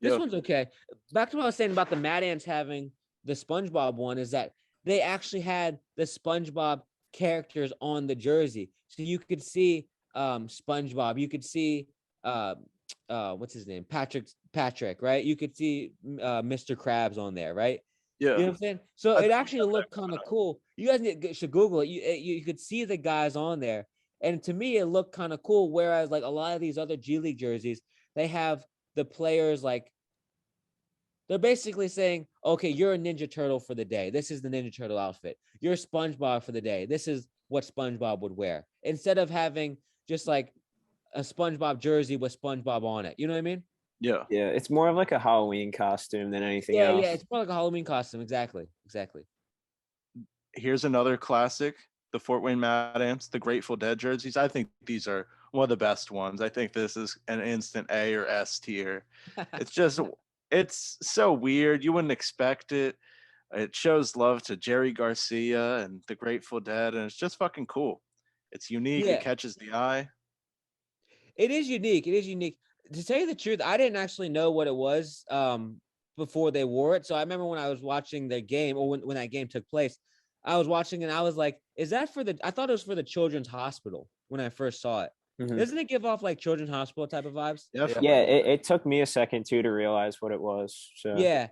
This one's okay. Back to what I was saying about the Mad Ants having the SpongeBob one, is that they actually had the SpongeBob characters on the jersey, so you could see SpongeBob. You could see what's his name, Patrick, right? You could see Mr. Krabs on there, right? Yeah. You know what I'm saying? So it actually looked kind of cool. You guys should Google it. You could see the guys on there, and to me, it looked kind of cool. Whereas like a lot of these other G League jerseys, they have the players like, they're basically saying, okay, you're a Ninja Turtle for the day. This is the Ninja Turtle outfit. You're SpongeBob for the day. This is what SpongeBob would wear. Instead of having just like a SpongeBob jersey with SpongeBob on it. You know what I mean? Yeah. Yeah, it's more of like a Halloween costume than anything else. Yeah, it's more like a Halloween costume. Exactly. Here's another classic, the Fort Wayne Mad Ants, the Grateful Dead jerseys. I think these are one of the best ones. I think this is an instant A or S tier. It's so weird. You wouldn't expect it. It shows love to Jerry Garcia and the Grateful Dead, and it's just fucking cool. It's unique. Yeah. It catches the eye. It is unique. To tell you the truth, I didn't actually know what it was before they wore it. So I remember when I was watching the game, or when that game took place, I was watching and I was like, is that for I thought it was for the children's hospital when I first saw it. Doesn't it give off like children's hospital type of vibes? Yeah, it took me a second too to realize what it was. So Yeah.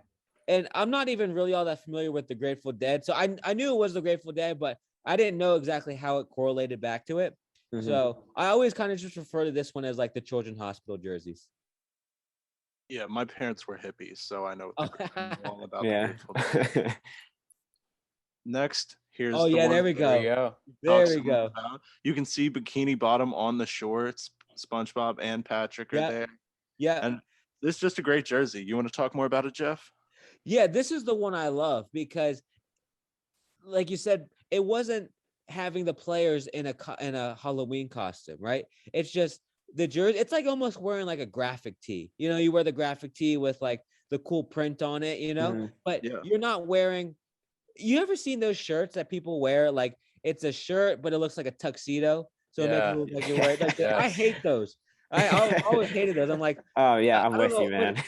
And I'm not even really all that familiar with the Grateful Dead. So I knew it was the Grateful Dead, but I didn't know exactly how it correlated back to it. So I always kind of just refer to this one as like the children's hospital jerseys. Yeah, my parents were hippies, so I know all about yeah. the Grateful Dead. Next, here's Oh the yeah, one there we There we go. go. There we go. about. You can see Bikini Bottom on the shorts. SpongeBob and Patrick are there. Yeah. And this is just a great jersey. You want to talk more about it, Jeff? Yeah, this is the one I love because, like you said, it wasn't having the players in a Halloween costume, right? It's just the jersey. It's like almost wearing like a graphic tee. You know, you wear the graphic tee with like the cool print on it, you know, but you're not wearing. You ever seen those shirts that people wear? Like it's a shirt, but it looks like a tuxedo, so it makes it look like you're wearing. Like I hate those. I always hated those. I'm like, oh yeah, I'm I don't with know, you, man.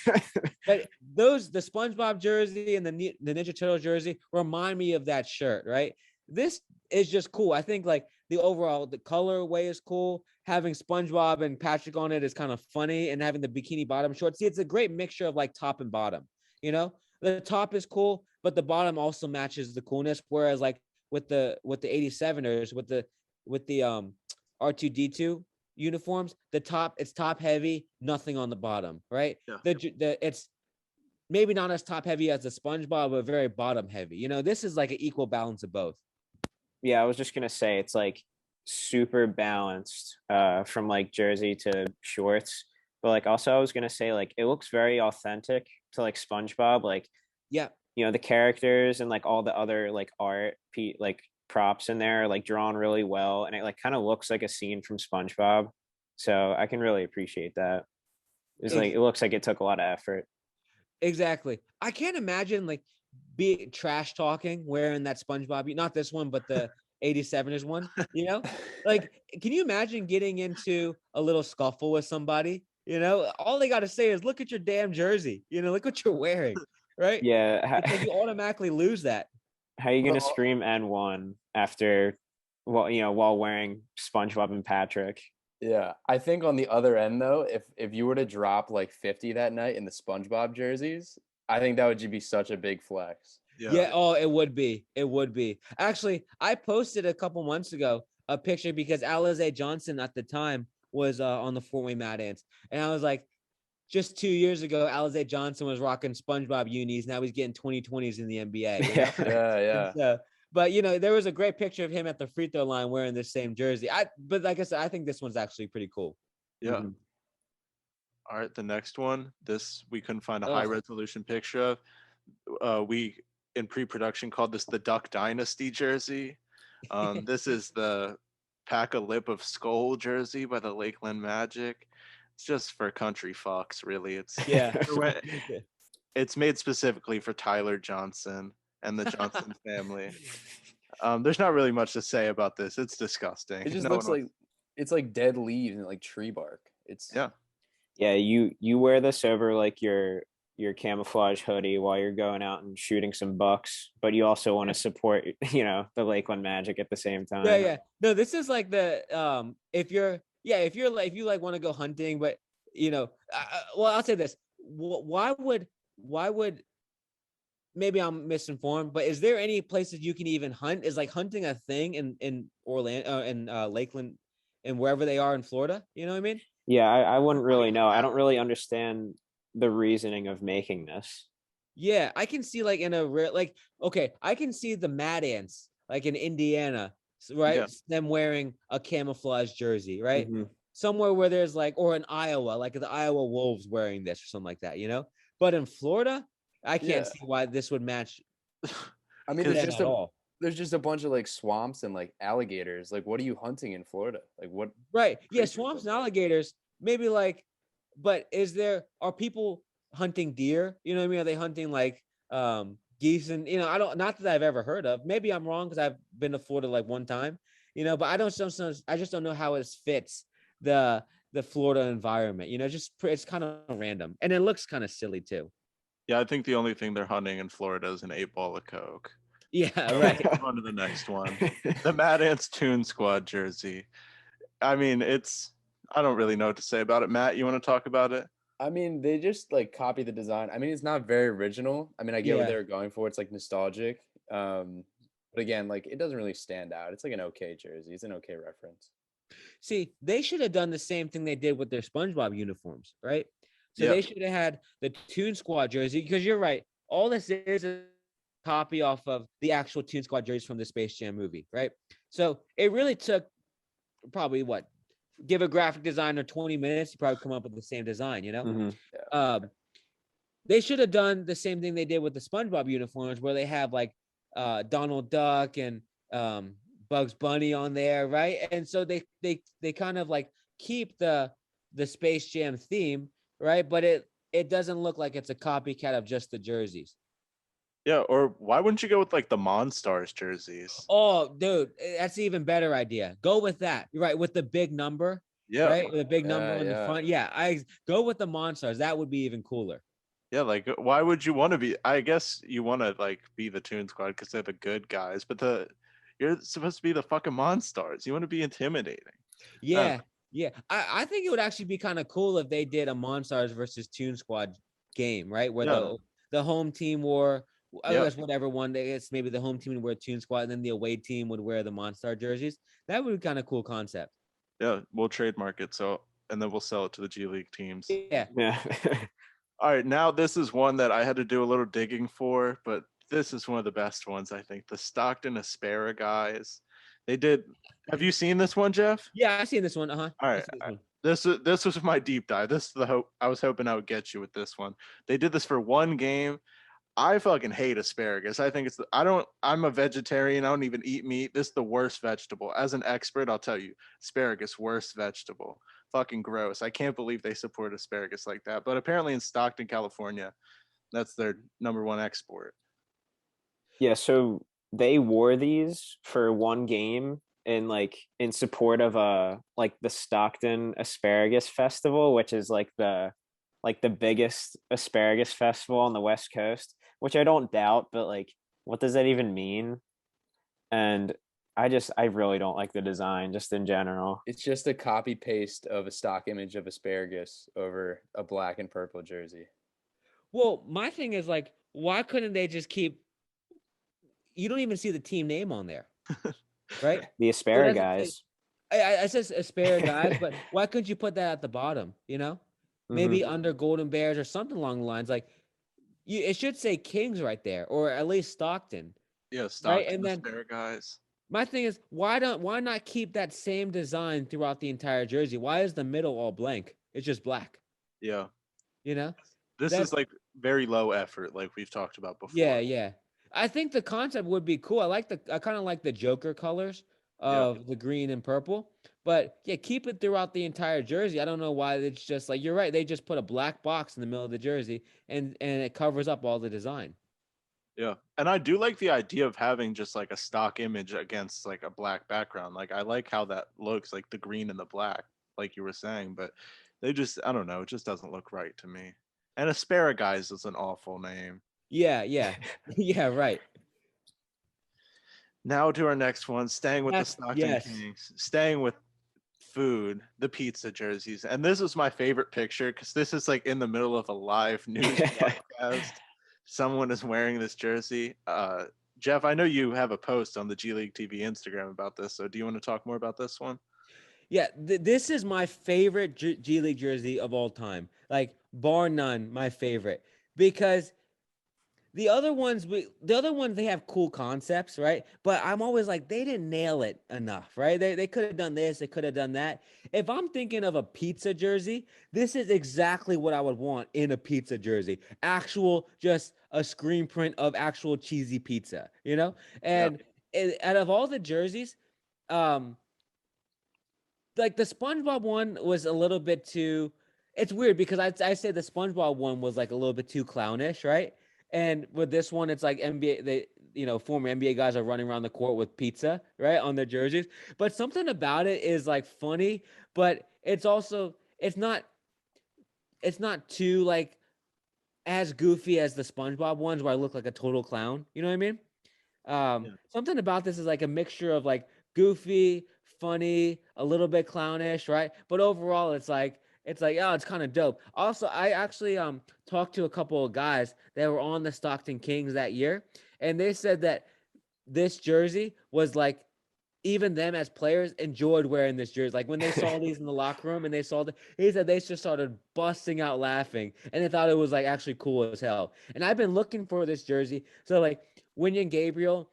but the SpongeBob jersey and the Ninja Turtle jersey remind me of that shirt, right? This is just cool. I think like the colorway is cool. Having SpongeBob and Patrick on it is kind of funny, and having the bikini bottom shorts. See, it's a great mixture of like top and bottom. You know, the top is cool, but the bottom also matches the coolness. Whereas like with the 87ers, with the R2D2 uniforms, it's top heavy, nothing on the bottom, right? It's maybe not as top heavy as the SpongeBob, but very bottom heavy. You know, this is like an equal balance of both. Yeah, I was just gonna say it's like super balanced from like jersey to shorts, but like also I was gonna say like it looks very authentic to like SpongeBob, like you know, the characters and like all the other like art like props in there are, like drawn really well, and it like kind of looks like a scene from SpongeBob, so I can really appreciate that. It's like it looks like it took a lot of effort. Exactly. I can't imagine like be trash talking wearing that SpongeBob, not this one, but the 87ers one, you know? Like, can you imagine getting into a little scuffle with somebody? You know, all they got to say is, look at your damn jersey. You know, look what you're wearing, right? Yeah. It's like you automatically lose that. How are you gonna scream N1 after, well, you know, while wearing SpongeBob and Patrick? Yeah, I think on the other end though, if you were to drop like 50 that night in the SpongeBob jerseys, I think that would just be such a big flex. Yeah. Oh, it would be. It would be. Actually, I posted a couple months ago a picture because Alize Johnson at the time was on the Fort Wayne Mad Ants, and I was like, just 2 years ago, Alize Johnson was rocking SpongeBob unis. Now he's getting 2020s in the NBA. You know? Yeah. So, but you know, there was a great picture of him at the free throw line wearing the same jersey. But like I said, I think this one's actually pretty cool. Yeah. All right, the next one. This we couldn't find a high resolution picture of. We in pre-production called this the Duck Dynasty jersey. This is the Pack a Lip of Skull jersey by the Lakeland Magic. It's just for country fucks, really. It's made specifically for Tyler Johnson and the Johnson family. There's not really much to say about this. It's disgusting. It just looks like it's like dead leaves and like tree bark. It's yeah. You wear this over like your camouflage hoodie while you're going out and shooting some bucks, but you also want to support, you know, the Lakeland Magic at the same time. Yeah. No, this is like the if you like want to go hunting, but you know, well, I'll say this: why would maybe I'm misinformed, but is there any places you can even hunt? Is like hunting a thing in Orlando, in Lakeland, and wherever they are in Florida? You know what I mean? Yeah, I wouldn't really know. I don't really understand the reasoning of making this. Yeah, I can see like in a like okay, I can see the Mad Ants like in Indiana, right? Yeah. Them wearing a camouflage jersey, right? Mhm. Somewhere where there's like, or in Iowa, like the Iowa Wolves wearing this or something like that, you know? But in Florida, I can't see why this would match. I mean, there's just a bunch of like swamps and like alligators. Like, what are you hunting in Florida? Like, what? Right. Yeah, swamps and alligators, maybe like, but are people hunting deer? You know what I mean? Are they hunting like geese? And, you know, not that I've ever heard of. Maybe I'm wrong because I've been to Florida like one time, you know, but I just don't know how it fits the Florida environment. You know, it's kind of random, and it looks kind of silly too. Yeah, I think the only thing they're hunting in Florida is an 8-ball of Coke. Yeah, right. On to the next one. The Mad Ants Toon Squad jersey. I mean, I don't really know what to say about it. Matt, you want to talk about it? I mean, they just like copy the design. I mean, it's not very original. I mean, I get what Yeah. they were going for. It's like nostalgic. But again, like it doesn't really stand out. It's like an okay jersey. It's an okay reference. See, they should have done the same thing they did with their SpongeBob uniforms, right? So Yeah. they should have had the Toon Squad jersey, because you're right. All this is a copy off of the actual Toon Squad jerseys from the Space Jam movie, right? So it really took probably give a graphic designer 20 minutes to probably come up with the same design, you know? Mhm. They should have done the same thing they did with the SpongeBob uniforms, where they have like Donald Duck and Bugs Bunny on there, right? And so they kind of like keep the Space Jam theme, right? But it doesn't look like it's a copycat of just the jerseys. Yeah, or why wouldn't you go with like the Monstars jerseys? Oh, dude, that's an even better idea. Go with that. You're right, with the big number, Yeah. right? With a big number Yeah, on the yeah. front. Yeah, I go with the Monstars. That would be even cooler. Yeah, like why would you want to be? I guess you want to like be the Toon Squad because they're the good guys, but you're supposed to be the fucking Monstars. You want to be intimidating. Yeah, yeah. I think it would actually be kind of cool if they did a Monstars versus Toon Squad game, right? Where Yeah. the home team wore, I Yeah. guess whatever one, I guess maybe the home team would wear Toon Squad, and then the away team would wear the Monstar jerseys. That would be kind of cool concept. Yeah, we'll trademark it and then we'll sell it to the G League teams. Yeah. Yeah. All right, now this is one that I had to do a little digging for, but this is one of the best ones, I think. The Stockton Asparagus. Have you seen this one, Jeff? Yeah, I've seen this one. All right. This was my deep dive. This is the hope I was hoping I would get you with this one. They did this for one game. I fucking hate asparagus. I think I'm a vegetarian. I don't even eat meat. This is the worst vegetable. As an expert, I'll tell you, asparagus, worst vegetable. Fucking gross. I can't believe they support asparagus like that. But apparently in Stockton, California, that's their number one export. Yeah, so they wore these for one game in support of like the Stockton Asparagus Festival, which is like the biggest asparagus festival on the West Coast, which I don't doubt, but like what does that even mean? And I really don't like the design just in general. It's just a copy paste of a stock image of asparagus over a black and purple jersey. Well, my thing is like, why couldn't they just keep? You don't even see the team name on there, right? The asparagus. I says asparagus, but why couldn't you put that at the bottom? You know, maybe under Golden Bears or something along the lines. Like, it should say Kings right there, or at least Stockton. Yeah, Stockton And then Asparagus. my thing is, why not keep that same design throughout the entire jersey? Why is the middle all blank? It's just black. Yeah. You know, This is like very low effort, like we've talked about before. Yeah. I think the concept would be cool. I kind of like the Joker colors of the green and purple, but yeah, keep it throughout the entire jersey. I don't know why it's just like, you're right. They just put a black box in the middle of the jersey and it covers up all the design. Yeah. And I do like the idea of having just like a stock image against like a black background. Like I like how that looks, like the green and the black, like you were saying, but I don't know, it just doesn't look right to me. And asparagus is an awful name. Yeah. Yeah, right. Now to our next one, staying with the Stockton Kings, staying with food, the pizza jerseys. And this is my favorite picture because this is like in the middle of a live news podcast. Someone is wearing this jersey. Jeff, I know you have a post on the GLeagueTV Instagram about this. So do you want to talk more about this one? Yeah, this is my favorite G League jersey of all time. Like, bar none, my favorite. Because the other ones, they have cool concepts, right? But I'm always like, they didn't nail it enough, right? They could have done this, they could have done that. If I'm thinking of a pizza jersey, this is exactly what I would want in a pizza jersey. Actual, just a screen print of actual cheesy pizza, you know? And out of all the jerseys, like the SpongeBob one was a little bit too. It's weird because I say the SpongeBob one was like a little bit too clownish, right? And with this one, it's like NBA, former NBA guys are running around the court with pizza, right, on their jerseys. But something about it is like funny, but it's also it's not too like as goofy as the SpongeBob ones where I look like a total clown. You know what I mean? Yeah. Something about this is like a mixture of like goofy, funny, a little bit clownish, right? But overall, it's like oh, it's kind of dope. Also, I actually talked to a couple of guys that were on the Stockton Kings that year, and they said that this jersey was like even them as players enjoyed wearing this jersey. Like when they saw these in the locker room and they saw he said they just started busting out laughing and they thought it was like actually cool as hell. And I've been looking for this jersey. So like Winyan Gabriel,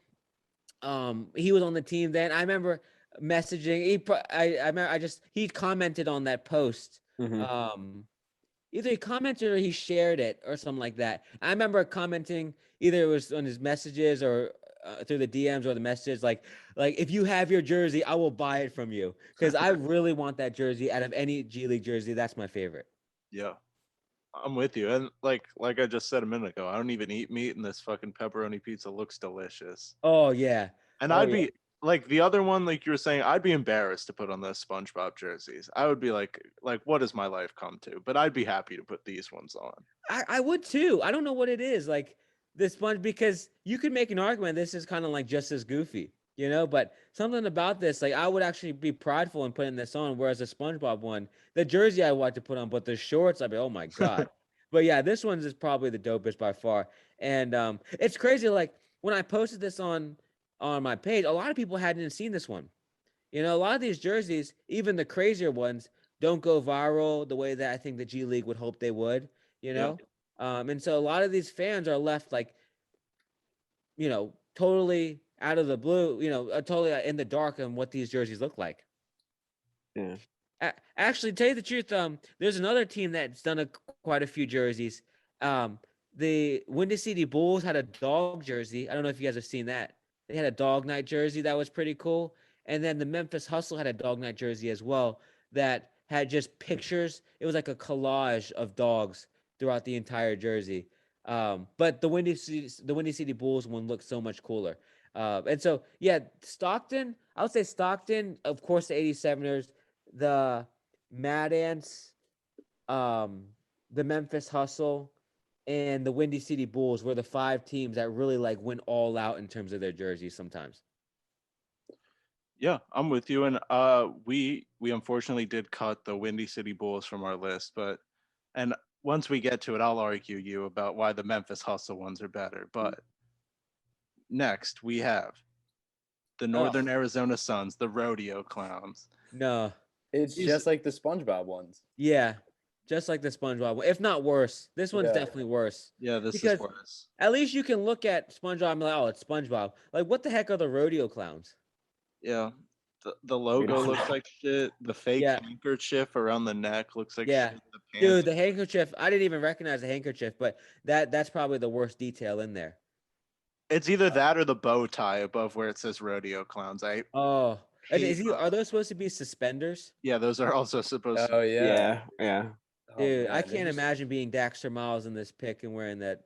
he was on the team then. I remember messaging. I remember he commented on that post. Either he commented or he shared it or something like that. I remember commenting either it was on his messages or through the DMs or the messages like if you have your jersey, I will buy it from you because I really want that jersey out of any G League jersey. That's my favorite. Yeah. I'm with you. And like I just said a minute ago, I don't even eat meat and this fucking pepperoni pizza looks delicious. Oh yeah. And Oh, I'd yeah. be like the other one, like you were saying, I'd be embarrassed to put on those SpongeBob jerseys. I would be like what does my life come to? But I'd be happy to put these ones on. I would too. I don't know what it is like this sponge because you could make an argument this is kind of like just as goofy, but something about this, like I would actually be prideful in putting this on, whereas the SpongeBob one, the jersey I want to put on, but the shorts, I'd be, oh my God. But yeah, this one's is probably the dopest by far. And it's crazy, like when I posted this on my page, a lot of people hadn't seen this one. A lot of these jerseys, even the crazier ones, don't go viral the way that I think the G League would hope they would, you know? And so a lot of these fans are left like, totally out of the blue, totally in the dark on what these jerseys look like. Yeah. Actually, tell you the truth, there's another team that's done quite a few jerseys. The Windy City Bulls had a dog jersey. I don't know if you guys have seen that. They had a dog night jersey that was pretty cool. And then the Memphis Hustle had a dog night jersey as well that had just pictures. It was like a collage of dogs throughout the entire jersey. But the Windy City Bulls one looked so much cooler. And so, yeah, Stockton, I would say Stockton, of course, the 87ers, the Mad Ants, the Memphis Hustle, and the Windy City Bulls were the 5 teams that really like went all out in terms of their jerseys sometimes. Yeah, I'm with you. And we unfortunately did cut the Windy City Bulls from our list, and once we get to it, I'll argue you about why the Memphis Hustle ones are better. But next we have the Northern Arizona Suns, the Rodeo Clowns. No. It's just like the SpongeBob ones. Yeah. Just like the SpongeBob one, if not worse. This one's definitely worse. Yeah, this is worse. At least you can look at SpongeBob and be like, oh, it's SpongeBob. Like, what the heck are the Rodeo Clowns? Yeah. The logo looks like shit. The fake handkerchief around the neck looks like shit. The Dude, the handkerchief, I didn't even recognize the handkerchief, but that's probably the worst detail in there. It's either that or the bow tie above where it says Rodeo Clowns. Are those supposed to be suspenders? Yeah, those are also supposed to. Oh yeah. Yeah. Dude, I can't imagine being Daxter Miles in this pick and wearing that.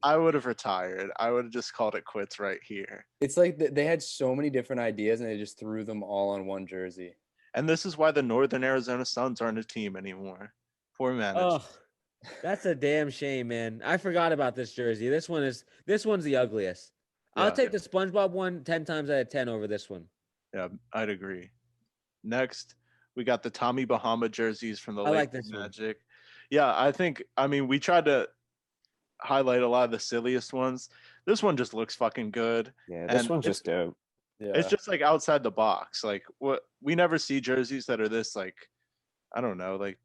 I would have retired. I would have just called it quits right here. It's like they had so many different ideas and they just threw them all on one jersey. And this is why the Northern Arizona Suns aren't a team anymore. Poor management. Oh, that's a damn shame, man. I forgot about this jersey. This one's the ugliest. I'll take the SpongeBob one 10 times out of 10 over this one. Yeah, I'd agree. Next, we got the Tommy Bahama jerseys from the Lakers Magic. Yeah, we tried to highlight a lot of the silliest ones. This one just looks fucking good. Yeah, this one's just dope. Yeah. It's just like outside the box. Like we never see jerseys that are this like, I don't know, like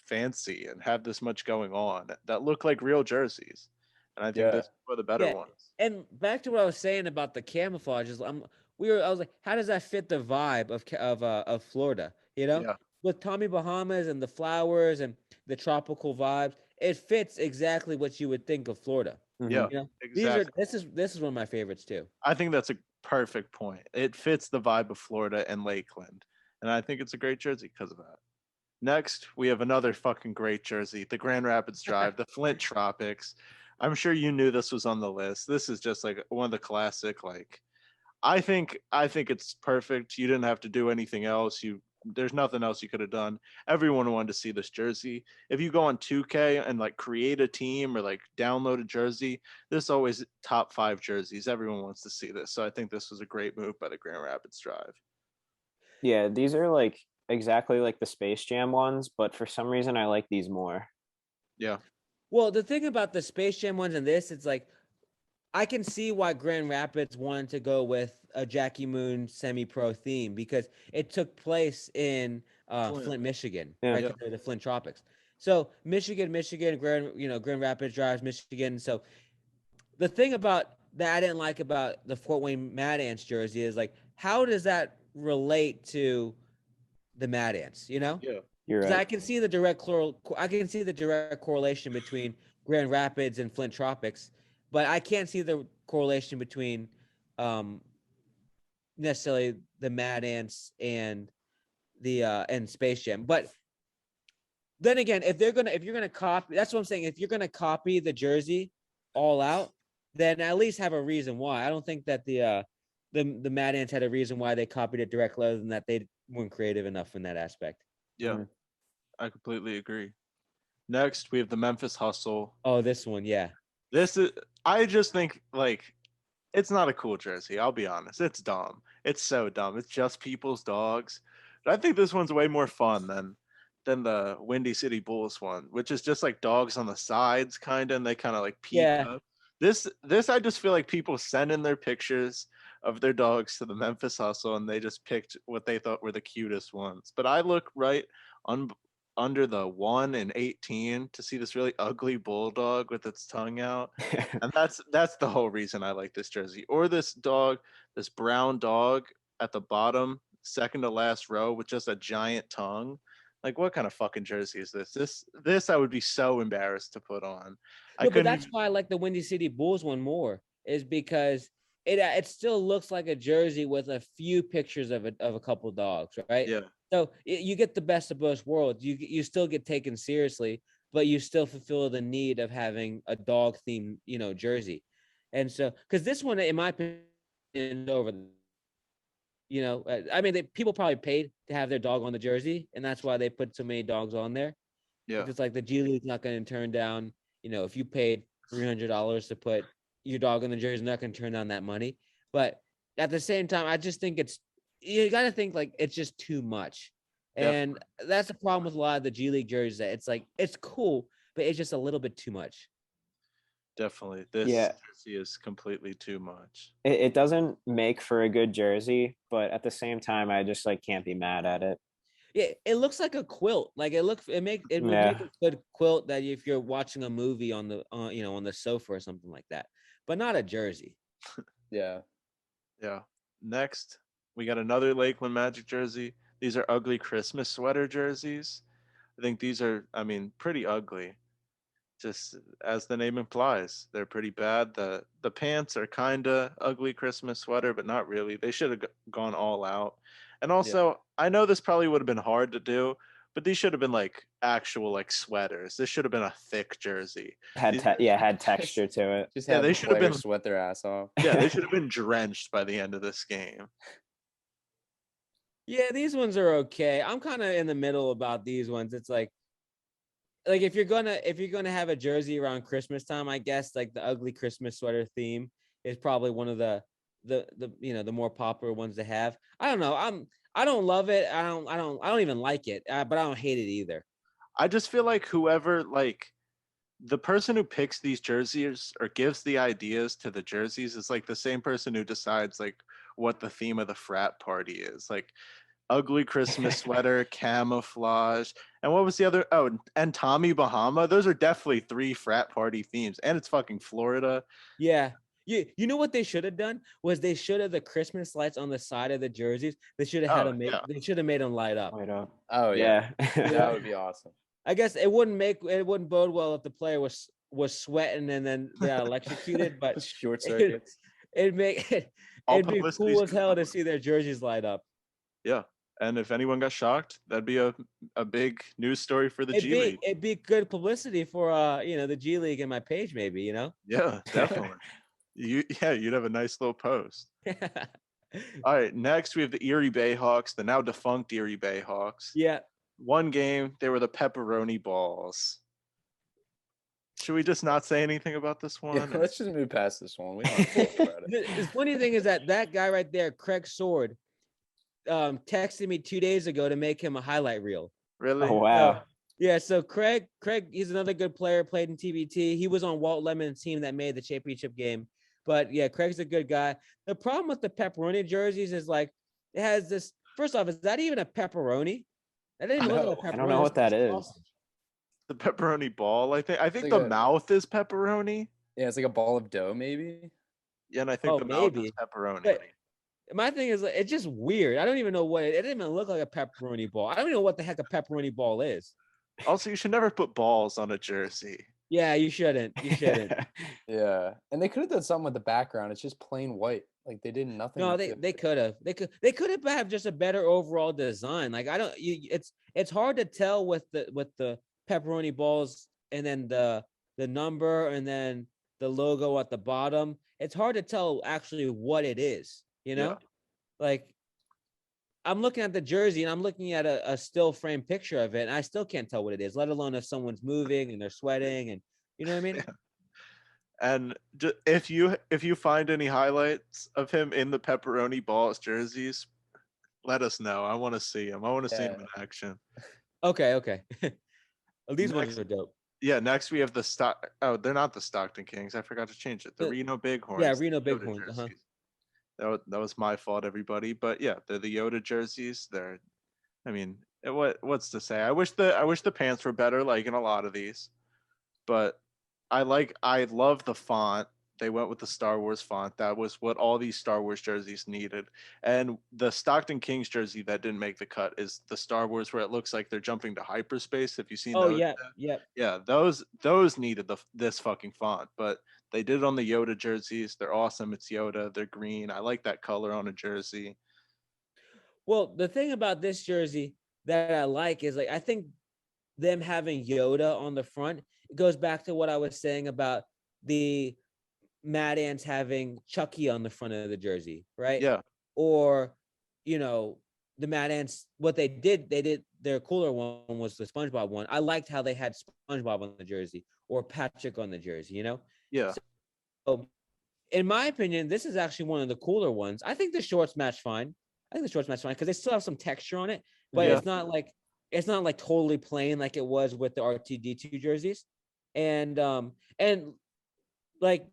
fancy and have this much going on that look like real jerseys. And I think that's one of the better ones. And back to what I was saying about the camouflages, I was like, how does that fit the vibe of Florida? With Tommy Bahamas and the flowers and the tropical vibes, it fits exactly what you would think of Florida. Yeah, exactly. This is one of my favorites too. I think that's a perfect point. It fits the vibe of Florida and Lakeland, and I think it's a great jersey because of that. Next, we have another fucking great jersey, the Grand Rapids Drive, the Flint Tropics. I'm sure you knew this was on the list. This is just like one of the classic, like, I think it's perfect. You didn't have to do anything else. You there's nothing else you could have done. Everyone wanted to see this jersey. If you go on 2K and like create a team or like download a jersey, this always top 5 jerseys. Everyone wants to see this. So I think this was a great move by the Grand Rapids Drive. Yeah, these are like exactly like the Space Jam ones, but for some reason I like these more. Yeah. Well, the thing about the Space Jam ones and this, it's like I can see why Grand Rapids wanted to go with a Jackie Moon semi-pro theme because it took place in Flint, Michigan, Yeah. right? 'Cause they're the Flint Tropics. So Michigan, Grand Rapids drives Michigan. So the thing about that I didn't like about the Fort Wayne Mad Ants jersey is like, how does that relate to the Mad Ants? You know? Yeah. You're Because right. I can see the direct correlation between Grand Rapids and Flint Tropics, but I can't see the correlation between necessarily the Mad Ants and the and Space Jam. But then again, if you're gonna copy, that's what I'm saying. If you're gonna copy the jersey all out, then at least have a reason why. I don't think that the Mad Ants had a reason why they copied it directly, other than that they weren't creative enough in that aspect. Yeah. Mhm. I completely agree. Next, we have the Memphis Hustle. Oh, this one, yeah. This is, I just think, like, it's not a cool jersey. I'll be honest. It's dumb. It's so dumb. It's just people's dogs. But I think this one's way more fun than the Windy City Bulls one, which is just like dogs on the sides, kind of, and they kind of like peek Yeah. up. This I just feel like people send in their pictures of their dogs to the Memphis Hustle, and they just picked what they thought were the cutest ones. But I look right on under the 1 and 18 to see this really ugly bulldog with its tongue out. And that's the whole reason I like this jersey. Or this dog, this brown dog at the bottom, second to last row with just a giant tongue. Like, what kind of fucking jersey is this? This I would be so embarrassed to put on. I No, but couldn't that's even, why I like the Windy City Bulls one more, is because it still looks like a jersey with a few pictures of a couple dogs, right? yeah, So you get the best of both worlds. You still get taken seriously, but you still fulfill the need of having a dog themed, jersey. And so, because this one, in my opinion, is over. I mean, people probably paid to have their dog on the jersey, and that's why they put so many dogs on there. yeah, It's like the G League's not going to turn down. If you paid $300 to put your dog on the jersey, not going to turn down that money. But at the same time, I just think you got to think like it's just too much. And that's the problem with a lot of the G League jerseys. That it's like it's cool, but it's just a little bit too much. definitely. This Yeah. jersey is completely too much. It doesn't make for a good jersey, but at the same time, I just like can't be mad at it. Yeah, it looks like a quilt. Like it would Yeah. make a good quilt that if you're watching a movie on the on the sofa or something like that, but not a jersey. Yeah. Yeah. Next, we got another Lakeland Magic jersey. These are ugly Christmas sweater jerseys. I think these are, I mean, pretty ugly. Just as the name implies, they're pretty bad. The pants are kind of ugly Christmas sweater, but not really. They should have gone all out. And also, I know this probably would have been hard to do, but these should have been like actual like sweaters. This should have been a thick jersey. These- Had texture to it. Just Yeah, have they the should have players been- sweat their ass off. Yeah, they should have been drenched by the end of this game. Yeah, these ones are okay. I'm kind of in the middle about these ones. It's like if you're gonna have a jersey around Christmas time, I guess like the ugly Christmas sweater theme is probably one of the the more popular ones to have. I don't know. I don't love it. I don't even like it. But I don't hate it either. I just feel like whoever like the person who picks these jerseys or gives the ideas to the jerseys is like the same person who decides like what the theme of the frat party is. Like ugly Christmas sweater, camouflage, and what was the other? Oh, and Tommy Bahama. Those are definitely 3 frat party themes, and it's fucking Florida. Yeah. You know what they should have done was they should have the Christmas lights on the side of the jerseys. They should have They should have made them light up. Light up. Oh yeah. Yeah. That would be awesome. I guess it wouldn't bode well if the player was sweating and then they got electrocuted, but Short circuits. it'd be Publicity's cool as good hell to publicity. see their jerseys light up. Yeah, and if anyone got shocked, that'd be a big news story for the G League. It'd be good publicity for the G League and my page, maybe, Yeah, definitely. You'd have a nice little post. All right, next we have the Erie Bayhawks, the now defunct Erie Bayhawks. Yeah. One game, they were the pepperoni balls. Should we just not say anything about this Yeah, one? let's just move past this one. We don't have to talk about it. The funny thing is that guy right there, Craig Sword, texted me 2 days ago to make him a highlight reel. Really? Oh wow. Yeah, so Craig, he's another good player, played in TBT. He was on Walt Lemon's team that made the championship game. But yeah, Craig's a good guy. The problem with the pepperoni jerseys is like it has this. First off, is that even a pepperoni? That didn't even look like a pepperoni. I don't know what that is. Sausage. The pepperoni ball, I think like the a- mouth is pepperoni. Yeah, it's like a ball of dough, maybe. Yeah, and I think Oh, the mouth is maybe. pepperoni. But my thing is, like, it's just weird. I don't even know what it didn't even look like a pepperoni ball. I don't even know what the heck a pepperoni ball is. Also, you should never put balls on a jersey. Yeah, you shouldn't. You shouldn't. Yeah, and they could have done something with the background. It's just plain white. Like they did nothing. No, to- they could have. They could have just a better overall design. Like I don't. It's hard to tell with the pepperoni balls and then the number and then the logo at the bottom. It's hard to tell actually what it is. You know, Yeah. like I'm looking at the jersey and I'm looking at a still frame picture of it, and I still can't tell what it is. Let alone if someone's moving and they're sweating and you know what I mean. And if you find any highlights of him in the pepperoni balls jerseys, let us know. I want to see him. I want to see him in action. Okay. These Next- ones are dope. Yeah, next we have the stock. Oh, they're not the Stockton Kings. I forgot to change it. The Reno Bighorns. Yeah, Reno Yoda Bighorns. jerseys. That was my fault, everybody. But yeah, they're the Yoda jerseys. They're, I mean, what's to say? I wish the pants were better, like in a lot of these. But I love the font. They went with the Star Wars font. That was what all these Star Wars jerseys needed. And the Stockton Kings jersey that didn't make the cut is the Star Wars where it looks like they're jumping to hyperspace. Have you seen Oh those? yeah. Yeah, those needed this fucking font, but they did it on the Yoda jerseys. They're awesome. It's Yoda. They're green. I like that color on a jersey. Well, the thing about this jersey that I like is like I think them having Yoda on the front, it goes back to what I was saying about the Mad Ants having Chucky on the front of the jersey, right? Yeah. Or, the Mad Ants, what they did their cooler one was the SpongeBob one. I liked how they had SpongeBob on the jersey or Patrick on the jersey, Yeah. So, in my opinion, this is actually one of the cooler ones. I think the shorts match fine. Because they still have some texture on it, but Yeah. it's not like totally plain like it was with the R2D2 jerseys. And like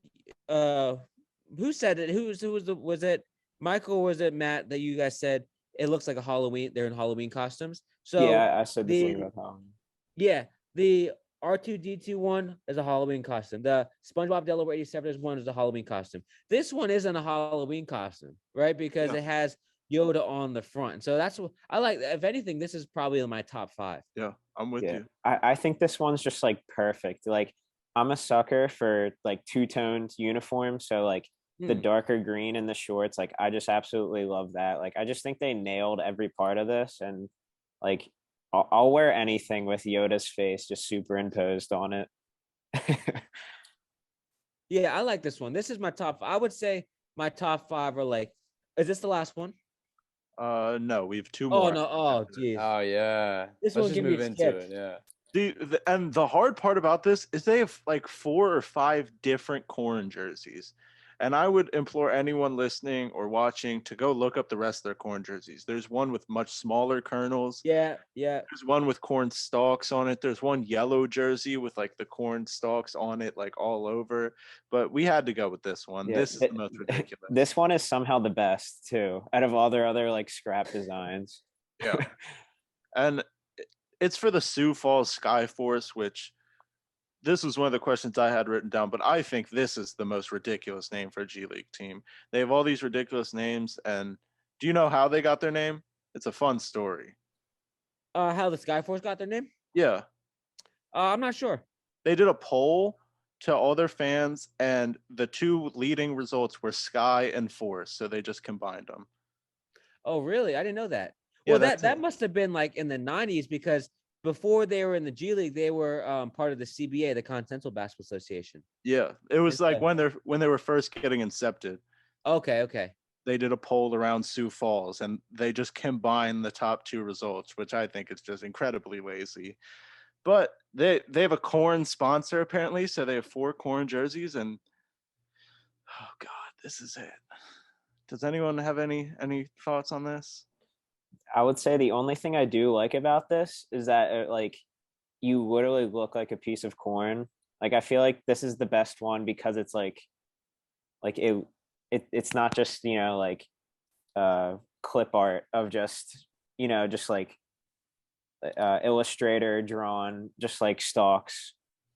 who said it? Was it Michael or was it Matt that you guys said it looks like they're in Halloween costumes? So yeah, I said the thing about Halloween. yeah, the R2D2 one is a Halloween costume. The SpongeBob Delaware 87 one is a Halloween costume. This one isn't a Halloween costume, right? Because it has Yoda on the front. So that's what I like. If anything, this is probably in my top 5. Yeah, I'm with you. I think this one's just like perfect. Like I'm a sucker for like two-toned uniforms. So like the darker green in the shorts, like I just absolutely love that. Like I just think they nailed every part of this, and like I'll wear anything with Yoda's face just superimposed on it. Yeah, I like this one. This is my top. I would say my top 5 are like. Is this the last one? No, we have 2 Oh more. no! Oh geez. Oh yeah. This Let's one just can be move into skipped. it. Yeah. And the hard part about this is they have like 4 or 5 different corn jerseys. And I would implore anyone listening or watching to go look up the rest of their corn jerseys. There's one with much smaller kernels. Yeah. There's one with corn stalks on it. There's one yellow jersey with like the corn stalks on it, like all over. But we had to go with this one. Yeah, This is the most ridiculous. This one is somehow the best too, out of all their other like scrap designs. Yeah. And it's for the Sioux Falls Skyforce, which this was one of the questions I had written down, but I think this is the most ridiculous name for a G League team. They have all these ridiculous names, and do you know how they got their name? It's a fun story. How the Skyforce got their name? Yeah. I'm not sure. They did a poll to all their fans, and the 2 leading results were Sky and Force, so they just combined them. Oh, really? I didn't know that. Yeah, Well, that's that it. must have been like in the 90s because before they were in the G League, they were part of the CBA, the Continental Basketball Association. Yeah, it was It's like a- when they were first getting incepted. Okay. they did a poll around Sioux Falls, and they just combined the top 2 results, which I think is just incredibly lazy. But they have a corn sponsor apparently, so they have 4 corn jerseys, and oh god, this is it. Does anyone have any thoughts on this? I would say the only thing I do like about this is that like you literally look like a piece of corn. Like I feel like this is the best one because it's like it's not just, you know, like clip art of just, you know, just like illustrator drawn just like stalks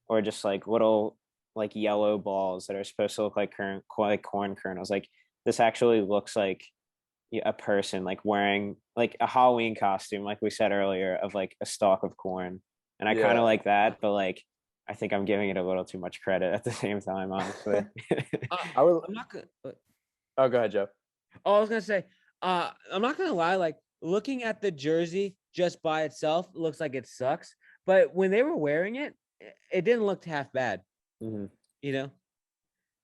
or just like little like yellow balls that are supposed to look like corn kernels. Like this actually looks like a person like wearing like a Halloween costume, like we said earlier, of like a stalk of corn. And I kind of like that, but like I think I'm giving it a little too much credit at the same time, honestly. I'm not gonna. Oh, go ahead, Jeff. Oh, I was gonna say, I'm not gonna lie. Like looking at the jersey just by itself, it looks like it sucks. But when they were wearing it, it didn't look half bad. Mm-hmm. You know.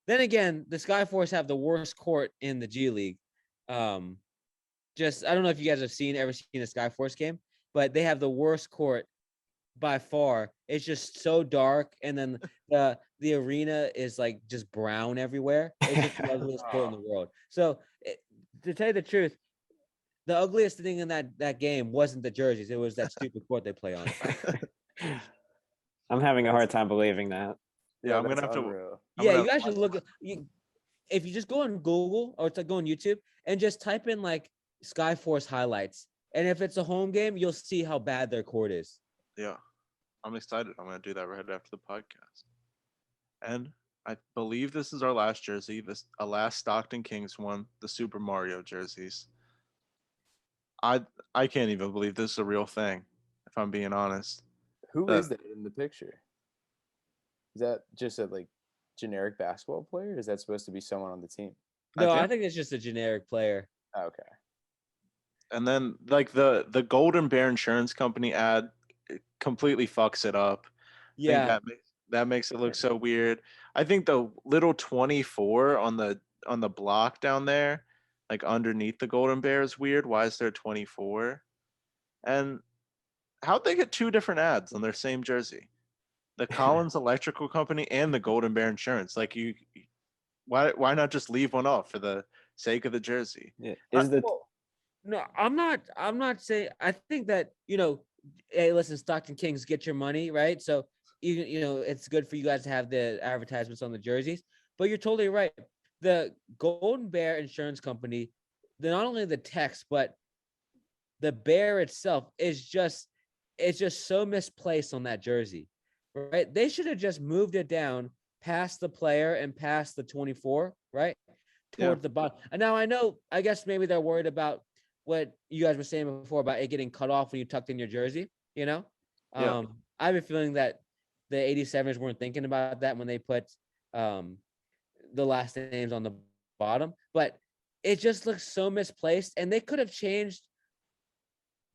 Then again, the Skyforce have the worst court in the G League. Just I don't know if you guys have ever seen a Skyforce game, but they have the worst court by far. It's just so dark, and then the arena is like just brown everywhere. It's just the ugliest court in the world. So to tell you the truth, the ugliest thing in that game wasn't the jerseys. It was that stupid court they play on. I'm having a hard time believing that. Yeah, I'm gonna have to. Yeah, you guys should look. If you just go on Google or go on YouTube and just type in like Skyforce highlights, and if it's a home game, you'll see how bad their court is. Yeah, I'm excited. I'm going to do that right after the podcast. And I believe this is our last jersey, a last Stockton Kings one, the Super Mario jerseys. I can't even believe this is a real thing, if I'm being honest. Who is that in the picture? Is that just a like generic basketball player? Or is that supposed to be someone on the team? No, I think it's just a generic player. Oh, okay. And then like the Golden Bear Insurance Company ad completely fucks it up. Yeah, that makes it look so weird. I think the little 24 on the block down there, like underneath the Golden Bear, is weird. Why is there 24? And how'd they get 2 different ads on their same jersey? The Collins Electrical Company and the Golden Bear Insurance. Like why not just leave one off for the sake of the jersey? Yeah. No, I'm not saying. I think that, you know, hey, listen, Stockton Kings, get your money, right? So you know it's good for you guys to have the advertisements on the jerseys. But you're totally right. The Golden Bear Insurance Company, not only the text, but the bear itself it's just so misplaced on that jersey, right? They should have just moved it down past the player and past the 24, right? Towards the bottom. And now I guess maybe they're worried about what you guys were saying before about it getting cut off when you tucked in your jersey, you know? Yeah. I have a feeling that the 87ers weren't thinking about that when they put the last names on the bottom, but it just looks so misplaced, and they could have changed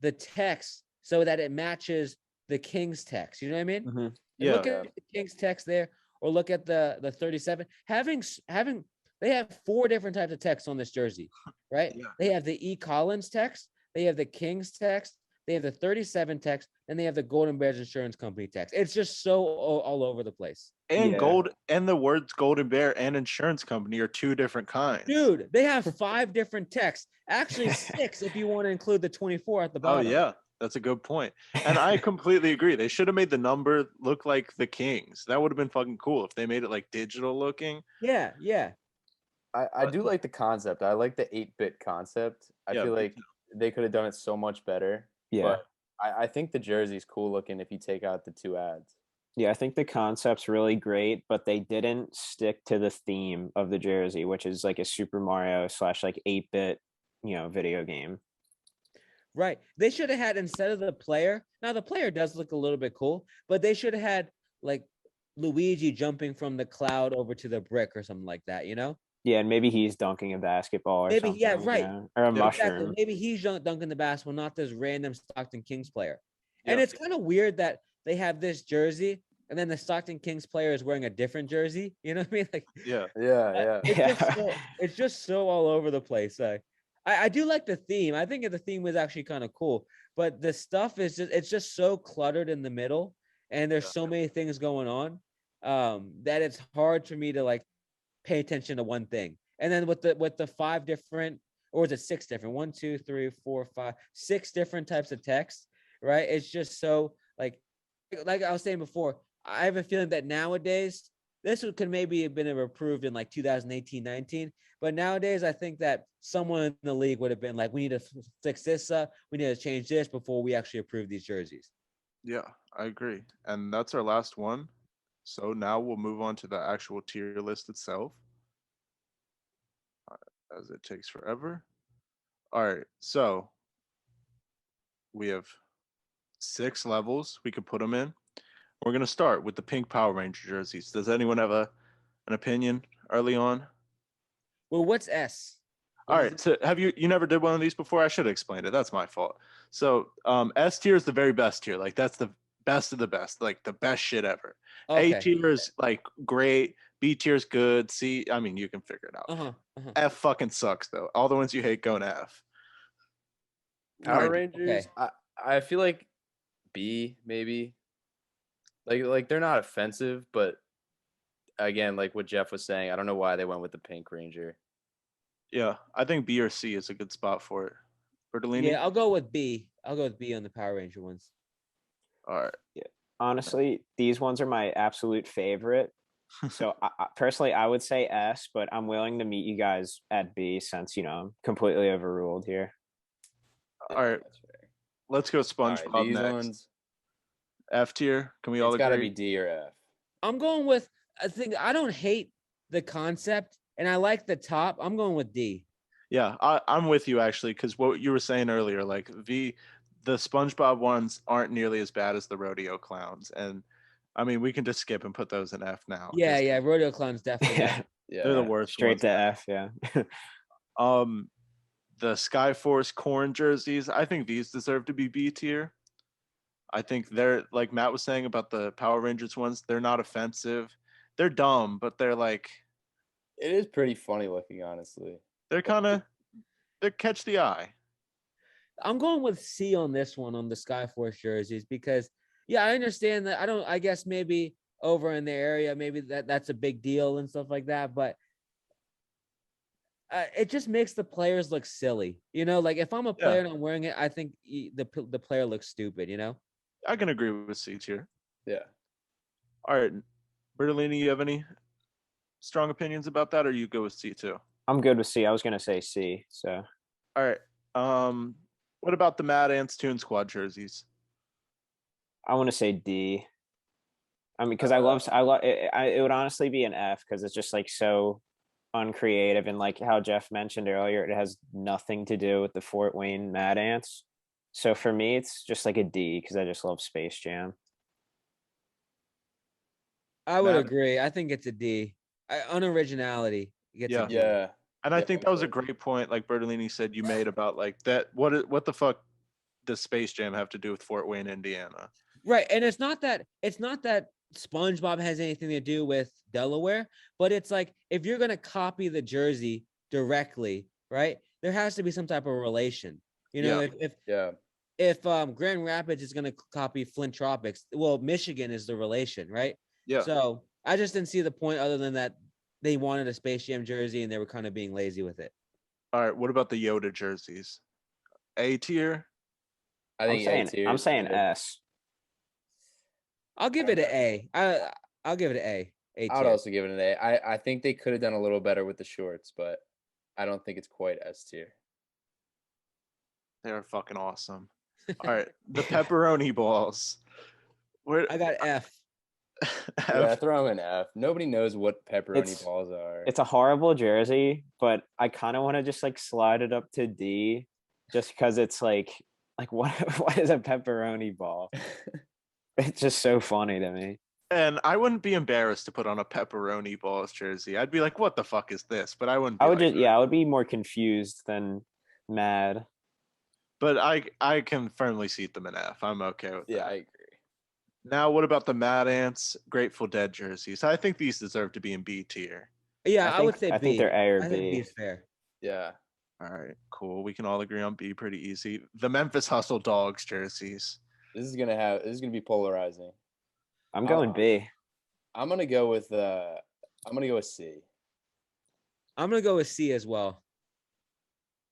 the text so that it matches the Kings text. You know what I mean? Mm-hmm. Yeah. Look at the Kings text there, or look at the 37. Having they have 4 different types of text on this jersey, right? Yeah. They have the E. Collins text, they have the Kings text, they have the 37 text, and they have the Golden Bears Insurance Company text. It's just so all over the place. And Yeah. and the words Golden Bear and Insurance Company are 2 different kinds. Dude, they have 5 different texts. Actually 6 if you want to include the 24 at the bottom. Oh yeah, that's a good point. And I completely agree. They should have made the number look like the Kings. That would have been fucking cool if they made it like digital looking. Yeah. I do like the concept. I like the 8-bit concept. I Yeah, feel me like they could have done it so much better. Yeah. But I think the jersey's cool looking if you take out the 2 ads. Yeah, I think the concept's really great, but they didn't stick to the theme of the jersey, which is like a Super Mario / like 8-bit, you know, video game. Right. They should have had, instead of the player. Now the player does look a little bit cool, but they should have had like Luigi jumping from the cloud over to the brick or something like that, you know? Yeah, and maybe he's dunking a basketball or Maybe, something. yeah, right. You know? Or a mushroom. Exactly. Maybe he's dunking the basketball, not this random Stockton Kings player. And Yeah. it's kind of weird that they have this jersey and then the Stockton Kings player is wearing a different jersey. You know what I mean? Like, Yeah. Yeah. it's just so all over the place. I do like the theme. I think the theme was actually kind of cool, but the stuff is it's just so cluttered in the middle, and there's so many things going on that it's hard for me to like pay attention to one thing. And then with the 5 different, or is it 6 different? 1, 2, 3, 4, 5, 6 different types of text, right? It's just so like I was saying before, I have a feeling that nowadays this could maybe have been approved in like 2018, 19. But nowadays, I think that someone in the league would have been like, we need to fix this up. We need to change this before we actually approve these jerseys. Yeah, I agree. And that's our last one. So now we'll move on to the actual tier list itself, as it takes forever. All right, so we have 6 levels we could put them in. We're going to start with the pink Power Ranger jerseys. Does anyone have an opinion early on? Well, what's S? All right, so have you never did one of these before? I should have explained it. That's my fault. So S tier is the very best tier. Like that's the best of the best, like the best shit ever. Okay. A tier is like great. B tier is good. C, I mean, you can figure it out. F fucking sucks though. All the ones you hate go to F. Power Alright, Rangers. Okay. I feel like B maybe. Like they're not offensive, but again, like what Jeff was saying, I don't know why they went with the Pink Ranger. Yeah, I think B or C is a good spot for it. Bertolini? Yeah, I'll go with B. I'll go with B on the Power Ranger ones. All right. Yeah. Honestly, these ones are my absolute favorite. So personally, I would say S, but I'm willing to meet you guys at B since, I'm completely overruled here. All right. That's fair. Let's go All right, SpongeBob these next. ones, F tier. Can we all it's agree? got to be D or F. I'm going with, I think I don't hate the concept and I like the top. I'm going with D. Yeah, I'm with you actually, because what you were saying earlier, like the SpongeBob ones aren't nearly as bad as the rodeo clowns, and I mean we can just skip and put those in F now. Yeah, 'cause yeah. Rodeo Clown's definitely. Yeah, Yeah, they're the worst straight ones. to F. Yeah. The Skyforce corn jerseys, I think these deserve to be B tier. I think they're like Matt was saying about the Power Rangers ones. They're not offensive. They're dumb, but they're like it is pretty funny looking, honestly. they catch the eye. I'm going with C on this one on the Skyforce jerseys because yeah, I understand that. I guess maybe over in the area, maybe that's a big deal and stuff like that, but it just makes the players look silly. Like if I'm a player and I'm wearing it, I think the player looks stupid, I can agree with C tier. Yeah. All right, Bertolini, you have any strong opinions about that, or you go with C too? I'm good with C. I was gonna say C. So. All right. What about the Mad Ants Toon Squad jerseys? I want to say D. I mean, because I love it would honestly be an F because it's just like so uncreative and like how Jeff mentioned earlier, it has nothing to do with the Fort Wayne Mad Ants. So for me, it's just like a D because I just love Space Jam. I would agree. I think it's a D. Unoriginality gets a D. Yeah. And I think that was a great point, like Bertolini said you made about like that. What the fuck does Space Jam have to do with Fort Wayne, Indiana? Right, and it's not that SpongeBob has anything to do with Delaware, but it's like if you're gonna copy the jersey directly, right? There has to be some type of relation. If Grand Rapids is gonna copy Flint Tropics, well, Michigan is the relation, right? Yeah. So I just didn't see the point other than that they wanted a Space Jam jersey and they were kind of being lazy with it. All right. What about the Yoda jerseys? A tier. I think I'm saying S. I'll give it an A. I'll give it an A. I would also give it an A. I think they could have done a little better with the shorts, but I don't think it's quite S tier. They are fucking awesome. All right. The pepperoni balls. I got F. Yeah, throw them in F. Nobody knows what pepperoni balls are. It's a horrible jersey, but I kind of want to just like slide it up to D just because it's like what is a pepperoni ball? It's just so funny to me. And I wouldn't be embarrassed to put on a pepperoni balls jersey. I'd be like, what the fuck is this? But I wouldn't be I would be more confused than mad. But I can firmly seat them in F. I'm okay with that. Yeah, I agree. Now, what about the Mad Ants Grateful Dead jerseys? I think these deserve to be in B tier. Yeah, I would say I think B. they're A or I think B B. is fair. Yeah. All right, cool. We can all agree on B pretty easy. The Memphis Hustle Dogs jerseys. This is gonna be polarizing. I'm going B. I'm gonna go with C. I'm gonna go with C as well.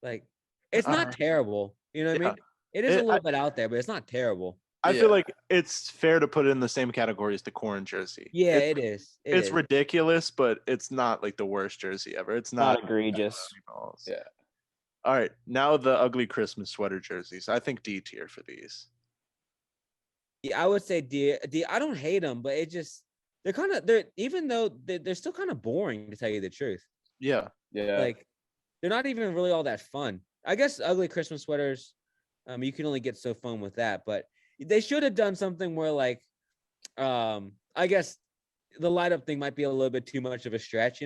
Like, it's not terrible. You know what I Yeah. mean? It is a little bit out there, but it's not terrible. I Yeah. feel like it's fair to put it in the same category as the corn jersey. Yeah, it is. It's ridiculous, but it's not like the worst jersey ever. It's Not not egregious. Yeah. All right, now the ugly Christmas sweater jerseys. I think D tier for these. Yeah, I would say D. I don't hate them, but they're even though they're still kind of boring, to tell you the truth. Yeah. Yeah. Like, they're not even really all that fun. I guess ugly Christmas sweaters, you can only get so fun with that, but they should have done something where, like, I guess the light up thing might be a little bit too much of a stretch,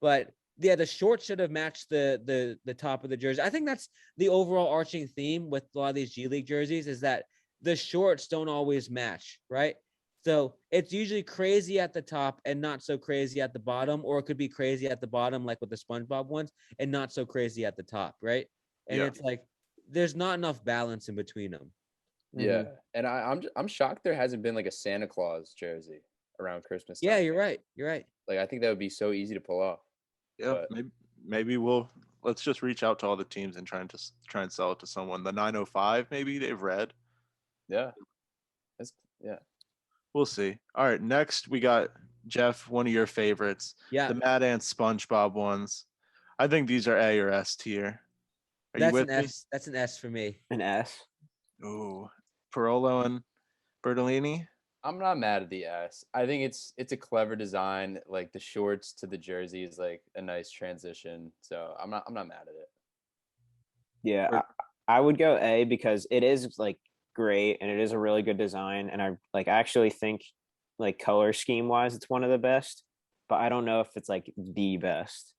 but yeah, the shorts should have matched the top of the jersey. I think that's the overall arching theme with a lot of these G League jerseys, is that the shorts don't always match, right? So it's usually crazy at the top and not so crazy at the bottom, or it could be crazy at the bottom, like with the SpongeBob ones, and not so crazy at the top, right? And it's like there's not enough balance in between them. Yeah. And I'm shocked there hasn't been like a Santa Claus jersey around Christmas time. Yeah, you're right. You're right. Like, I think that would be so easy to pull off. Yeah, maybe let's just reach out to all the teams and try and sell it to someone. The 905, maybe they've read. Yeah. We'll see. All right, next we got Jeff, one of your favorites. Yeah. The Mad Ants SpongeBob ones. I think these are A or S tier. That's an S. That's an S for me. An S. Ooh, Parolo and Bertolini. I'm not mad at the S. I think it's a clever design. Like, the shorts to the jersey is like a nice transition. So I'm not mad at it. Yeah, I would go A because it is like great and it is a really good design, and I actually think, like, color scheme wise, it's one of the best, but I don't know if it's like the best.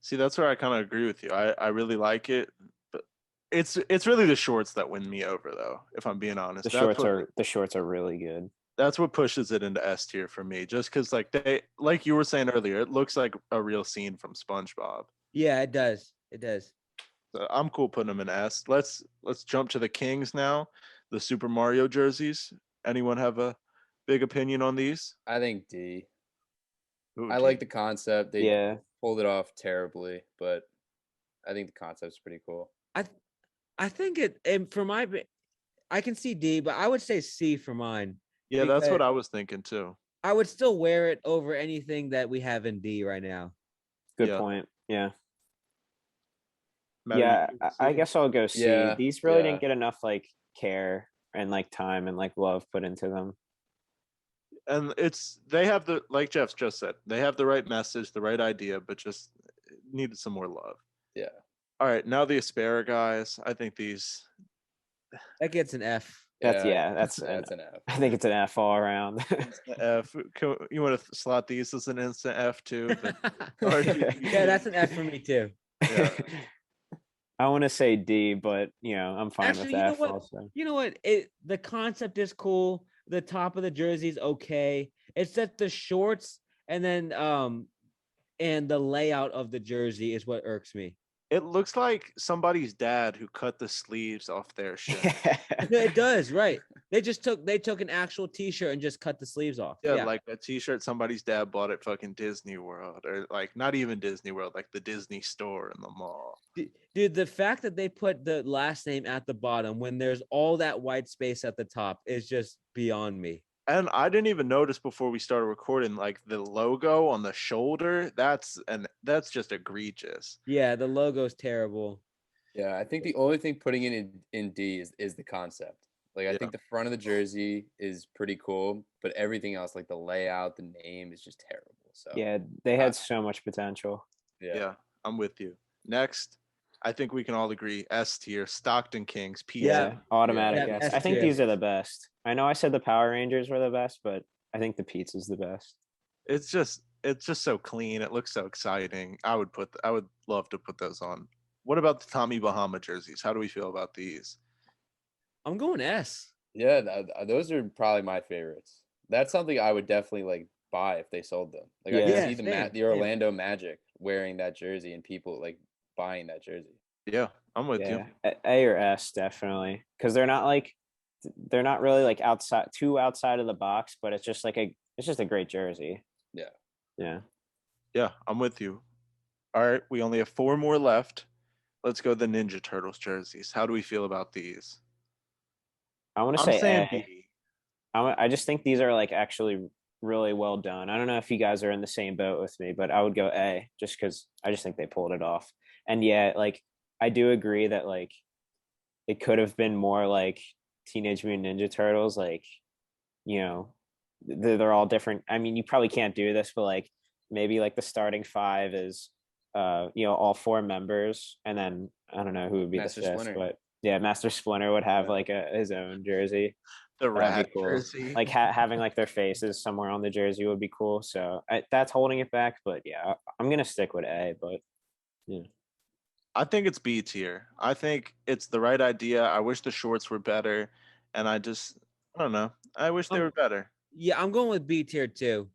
See, that's where I kind of agree with you. I really like it, but it's really the shorts that win me over, though, if I'm being honest. The shorts are really good. That's what pushes it into S tier for me, just because, like you were saying earlier, it looks like a real scene from SpongeBob. Yeah, it does. It does. So I'm cool putting them in S. Let's jump to the Kings now. The Super Mario jerseys. Anyone have a big opinion on these? I think D. Ooh, I D. like the concept. They Yeah, pulled it off terribly, but I think the concept's pretty cool. I think and for I can see D, but I would say C for mine. Yeah, that's what because I was thinking too. I would still wear it over anything that we have in D right now. good point. Yeah. Matt, Yeah, you I C? guess I'll go C. Yeah, These really yeah. didn't get enough like care and like time and like love put into them. And they have like Jeff just said, they have the right message, the right idea, but just needed some more love. Yeah. All right, now the Asparagus. I think these. That gets an F. That's that's an an F. I think it's an F all around. F. You want to slot these as an instant F too? Yeah, that's an F for me too. Yeah. I want to say D, but I'm fine Actually, with you know F what? also. You know what? The concept is cool. The top of the jersey is okay. It's that the shorts and then and the layout of the jersey is what irks me. It looks like somebody's dad who cut the sleeves off their shirt. No, it does, right? They took an actual T-shirt and just cut the sleeves off. Yeah, like a T-shirt somebody's dad bought at fucking Disney World, or like not even Disney World, like the Disney store in the mall. Dude, the fact that they put the last name at the bottom when there's all that white space at the top is just beyond me. And I didn't even notice before we started recording, like the logo on the shoulder. That's just egregious. Yeah, the logo's terrible. Yeah, I think the only thing putting it in D is the concept. Like, I think the front of the jersey is pretty cool, but everything else, like the layout, the name, is just terrible. So Yeah, they had so much potential. Yeah, I'm with you. Next, I think we can all agree S tier, Stockton Kings, pizza. Yeah, automatic. Yeah, S. I think S tier. these are the best. I know I said the Power Rangers were the best, but I think the pizza's the best. It's just so clean. It looks so exciting. I would love to put those on. What about the Tommy Bahama jerseys? How do we feel about these? I'm going S. Yeah, those are probably my favorites. That's something I would definitely like buy if they sold them. Like I could Yeah. see Yeah, same, the same. Orlando Magic wearing that jersey and people like buying that jersey. Yeah, I'm with you. Yeah, A or S definitely, because they're not really like outside of the box, but it's just a great jersey. Yeah. Yeah, Yeah, I'm with you. All right, we only have 4 more left. Let's go the Ninja Turtles jerseys. How do we feel about these? I want to I'm say saying A. B. I just think these are like actually really well done. I don't know if you guys are in the same boat with me, but I would go A just because I just think they pulled it off. And yeah, like I do agree that like it could have been more like Teenage Mutant Ninja Turtles, like you know, they're all different. I mean, you probably can't do this, but like maybe like the starting five is all 4 members, and then I don't know who would be Master the fifth, Splinter. but yeah, Master Splinter would have Yeah. like his own jersey. The That'd rat be cool. jersey. Like having like their faces somewhere on the jersey would be cool. So that's holding it back, but yeah, I'm gonna stick with A. But yeah, I think it's B tier. I think it's the right idea. I wish the shorts were better, and I don't know. I wish they were better. Yeah, I'm going with B tier too.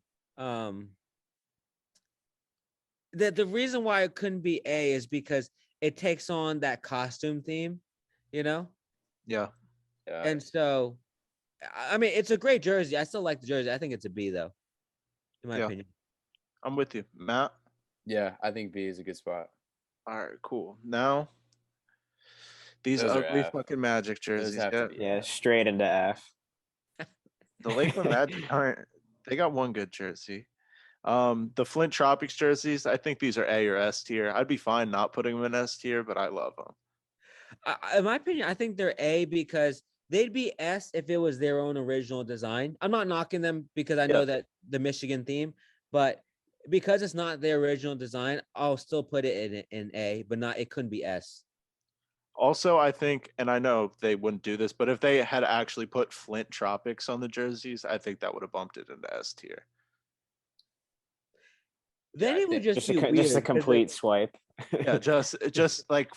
The reason why it couldn't be A is because it takes on that costume theme, you know? Yeah. Yeah. And so I mean it's a great jersey. I still like the jersey. I think it's a B though, in my Yeah. opinion. I'm with you, Matt. Yeah, I think B is a good spot. All right, cool. Now these Those are ugly F. fucking Magic Those jerseys. have Yeah, to be yeah, straight into F. the Lakeland Magic aren't. They got one good jersey. The Flint Tropics jerseys. I think these are A or S tier. I'd be fine not putting them in S tier, but I love them. In my opinion, I think they're A because they'd be S if it was their own original design. I'm not knocking them because I know that the Michigan theme, but because it's not their original design, I'll still put it in A, but not it couldn't be S. Also, I think, and I know they wouldn't do this, but if they had actually put Flint Tropics on the jerseys, I think that would have bumped it into S tier. Then I it would think- just be Just a weird. complete swipe. Yeah, just like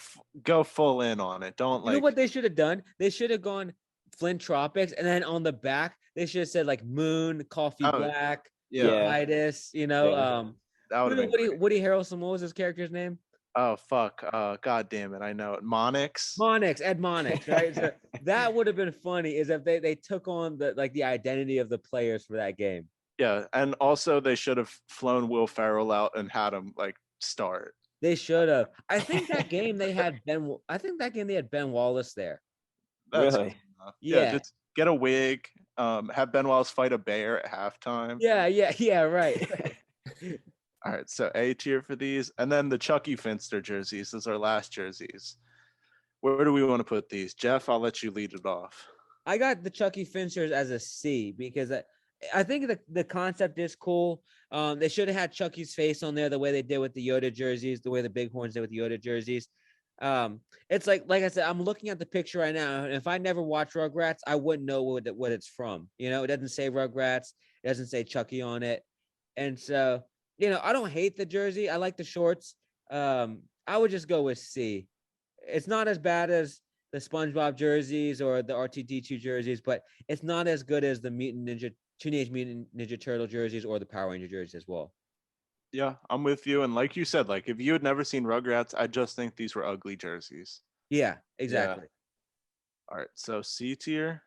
go full in on it. Don't You know like. what they should have done? They should have gone Flint Tropics, and then on the back they should have said like Moon, Coffee Oh, Black, Yeah, Titus. Yeah. that would have been. Woody Harrelson. What was his character's name? Oh fuck! God damn it! I know it. Monix. Ed Monix, right? So that would have been funny is if they took on the identity of the players for that game. Yeah, and also they should have flown Will Ferrell out and had him like start. They should have. I think that game they had Ben. I think that game they had Ben Wallace there. That's Really? good enough. Yeah. Just get a wig. Have Ben Wallace fight a bear at halftime. Yeah, right. All right, so A tier for these, and then the Chucky Finster jerseys. Those are our last jerseys. Where do we want to put these, Jeff? I'll let you lead it off. I got the Chucky Finchers as a C because I think the concept is cool. They should have had Chucky's face on there the way they did with the Yoda jerseys, the way the Bighorns did with the Yoda jerseys. It's like I said, I'm looking at the picture right now, and if I never watched Rugrats, I wouldn't know what it's from. You know, it doesn't say Rugrats, it doesn't say Chucky on it, and so I don't hate the jersey. I like the shorts. I would just go with C. It's not as bad as the SpongeBob jerseys or the RTD2 jerseys, but it's not as good as the Teenage Mutant Ninja Turtle jerseys or the Power Ranger jerseys as well. Yeah, I'm with you. And like you said, like if you had never seen Rugrats, I just think these were ugly jerseys. Yeah, exactly. All right, so C tier,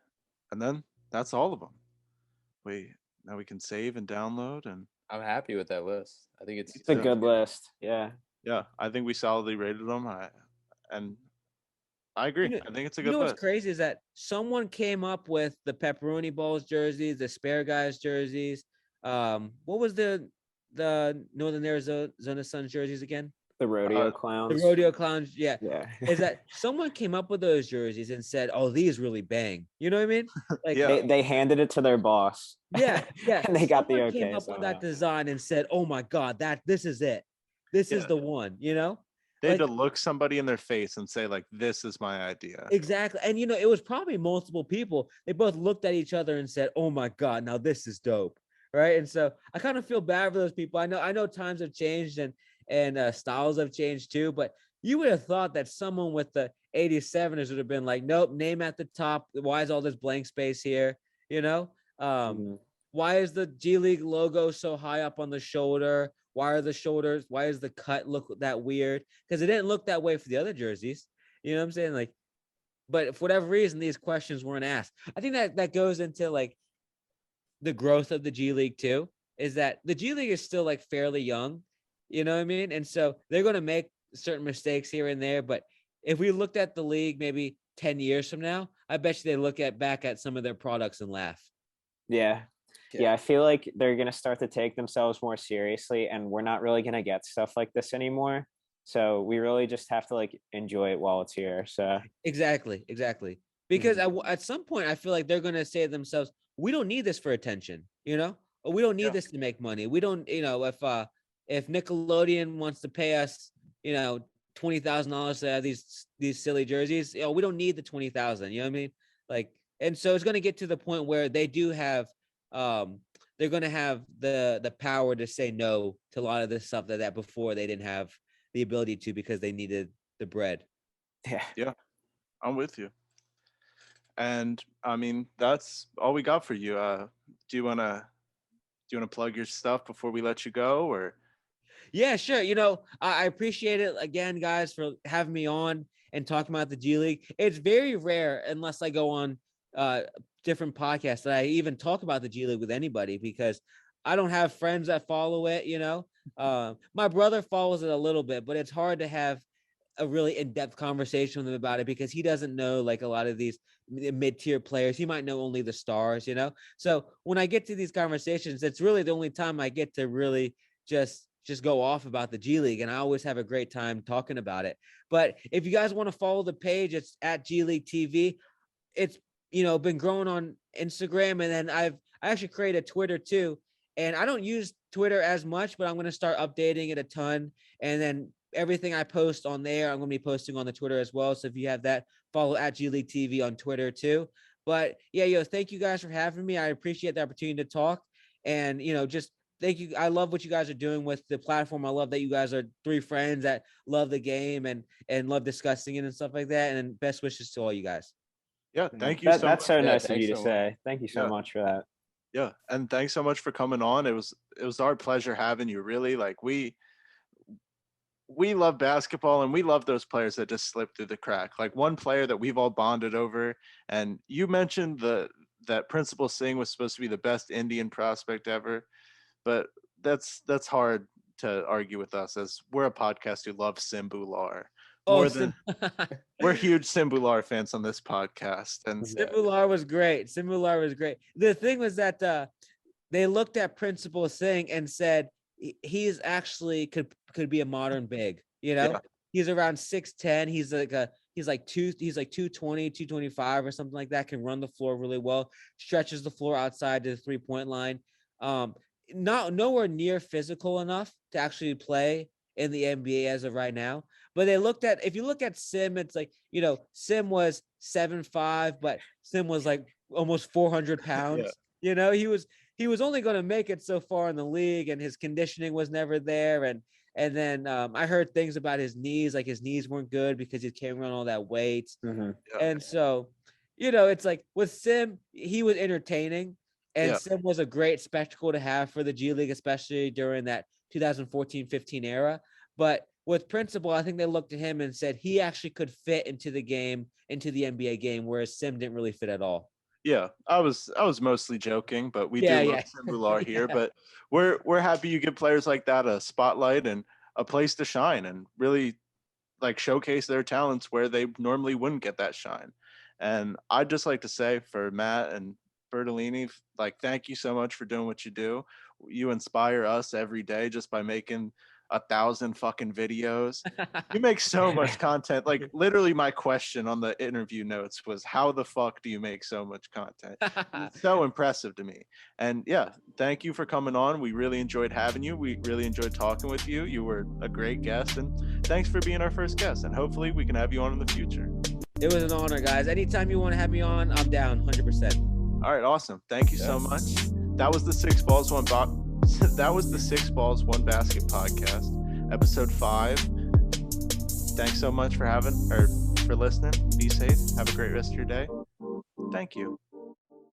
and then that's all of them. Now we can save and download, and I'm happy with that list. I think it's It's a good list. Yeah. yeah, I think we solidly rated them. I agree. I think it's a good What's list. crazy is that someone came up with the Pepperoni Balls jerseys, the Spare Guys jerseys. What was the Northern Arizona Suns jerseys again? The rodeo The clowns. The Rodeo Clowns. Yeah. Yeah. Is that someone came up with those jerseys and said, "Oh, these really bang." You know what I mean? Like, Yeah. They handed it to their boss. yeah. And they got the Someone okay. came up with somehow. that design and said, "Oh my God, this is it. This is Yeah. the one." You know? They had like- to look somebody in their face and say, like, this is my idea. Exactly. And it was probably multiple people. They both looked at each other and said, "Oh my God, now this is dope." Right. And so I kind of feel bad for those people. I know times have changed and styles have changed too, but you would have thought that someone with the 87ers would have been like, nope, name at the top. Why is all this blank space here? You know, Mhm. why is the G League logo so high up on the shoulder? Why are the shoulders? Why is the cut look that weird? Because it didn't look that way for the other jerseys. You know what I'm saying? Like, but for whatever reason, these questions weren't asked. I think that goes into like the growth of the G League too. Is that the G League is still like fairly young, you know what I mean? And so they're going to make certain mistakes here and there. But if we looked at the league maybe 10 years from now, I bet you they look at back at some of their products and laugh. Yeah. Yeah, I feel like they're going to start to take themselves more seriously, and we're not really going to get stuff like this anymore. So we really just have to like enjoy it while it's here. So Exactly. Because at some point, I feel like they're going to say to themselves, we don't need this for attention, you know? Or we don't need this to make money. We don't, you know, if Nickelodeon wants to pay us, you know, $20,000 to have these silly jerseys, you know, we don't need the 20,000, you know what I mean? Like, and so it's going to get to the point where they do have they're going to have the power to say no to a lot of this stuff that before they didn't have the ability to because they needed the bread. Yeah. I'm with you. And I mean, that's all we got for you. Do you wanna plug your stuff before we let you go, or? Yeah, sure. You know, I appreciate it again, guys, for having me on and talking about the G League. It's very rare, unless I go on different podcasts, that I even talk about the G League with anybody, because I don't have friends that follow it. You know, my brother follows it a little bit, but it's hard to have a really in-depth conversation with him about it because he doesn't know like a lot of these mid-tier players. He might know only the stars, you know? So when I get to these conversations, it's really the only time I get to really just go off about the G League. And I always have a great time talking about it. But if you guys want to follow the page, it's at GLeagueTV. It's, you know, been growing on Instagram. And then I actually created a Twitter too. And I don't use Twitter as much, but I'm going to start updating it a ton. And then everything I post on there, I'm going to be posting on the Twitter as well. So if you have that, follow at GLeagueTV on Twitter too. But yeah, thank you guys for having me. I appreciate the opportunity to talk. And, you know, just thank you. I love what you guys are doing with the platform. I love that you guys are three friends that love the game and love discussing it and stuff like that. And best wishes to all you guys. Yeah, thank you so much. That's so Yeah, nice of thanks you to so say. Thank you so much for that. Yeah, and thanks so much for coming on. It was our pleasure having you. Really, like we love basketball, and we love those players that just slip through the crack. Like one player that we've all bonded over, and you mentioned that Principal Singh was supposed to be the best Indian prospect ever, but that's hard to argue with us, as we're a podcast who loves Simbu Lar more than we're huge Simbu Lar fans on this podcast. And Simbu Lar was great. Simbu Lar was great. The thing was that they looked at Principal Singh and said he's actually could be a modern big, you know. Yeah. He's around 6'10". He's like 220, 225 or something like that, can run the floor really well, stretches the floor outside to the 3-point line. Not nowhere near physical enough to actually play in the NBA as of right now. But they looked at, if you look at Sim, it's like, you know, Sim was 7'5", but Sim was like almost 400 pounds. Yeah. You know, he was only going to make it so far in the league, and his conditioning was never there. And then I heard things about his knees, like his knees weren't good because he's carrying around all that weight. Mm-hmm. Yeah. And so, you know, it's like with Sim, he was entertaining, and Sim was a great spectacle to have for the G League, especially during that 2014-15 era. But with Principal, I think they looked at him and said he actually could fit into the game, into the NBA game, whereas Sim didn't really fit at all. Yeah, I was mostly joking, but we do love Simbu Lar here. But we're happy you give players like that a spotlight and a place to shine, and really like showcase their talents where they normally wouldn't get that shine. And I'd just like to say, for Matt and Bertolini, like, thank you so much for doing what you do. You inspire us every day just by making 1,000 fucking videos. You make so much content. Like, literally my question on the interview notes was, how the fuck do you make so much content? It's so impressive to me. And yeah, thank you for coming on. We really enjoyed having you. We really enjoyed talking with you. You were a great guest, and thanks for being our first guest, and hopefully we can have you on in the future. It was an honor, guys. Anytime you want to have me on, I'm down 100%. All right, awesome. Thank you so much. That was the Six Balls One Basket podcast, episode 5. Thanks so much for listening. Be safe. Have a great rest of your day. Thank you.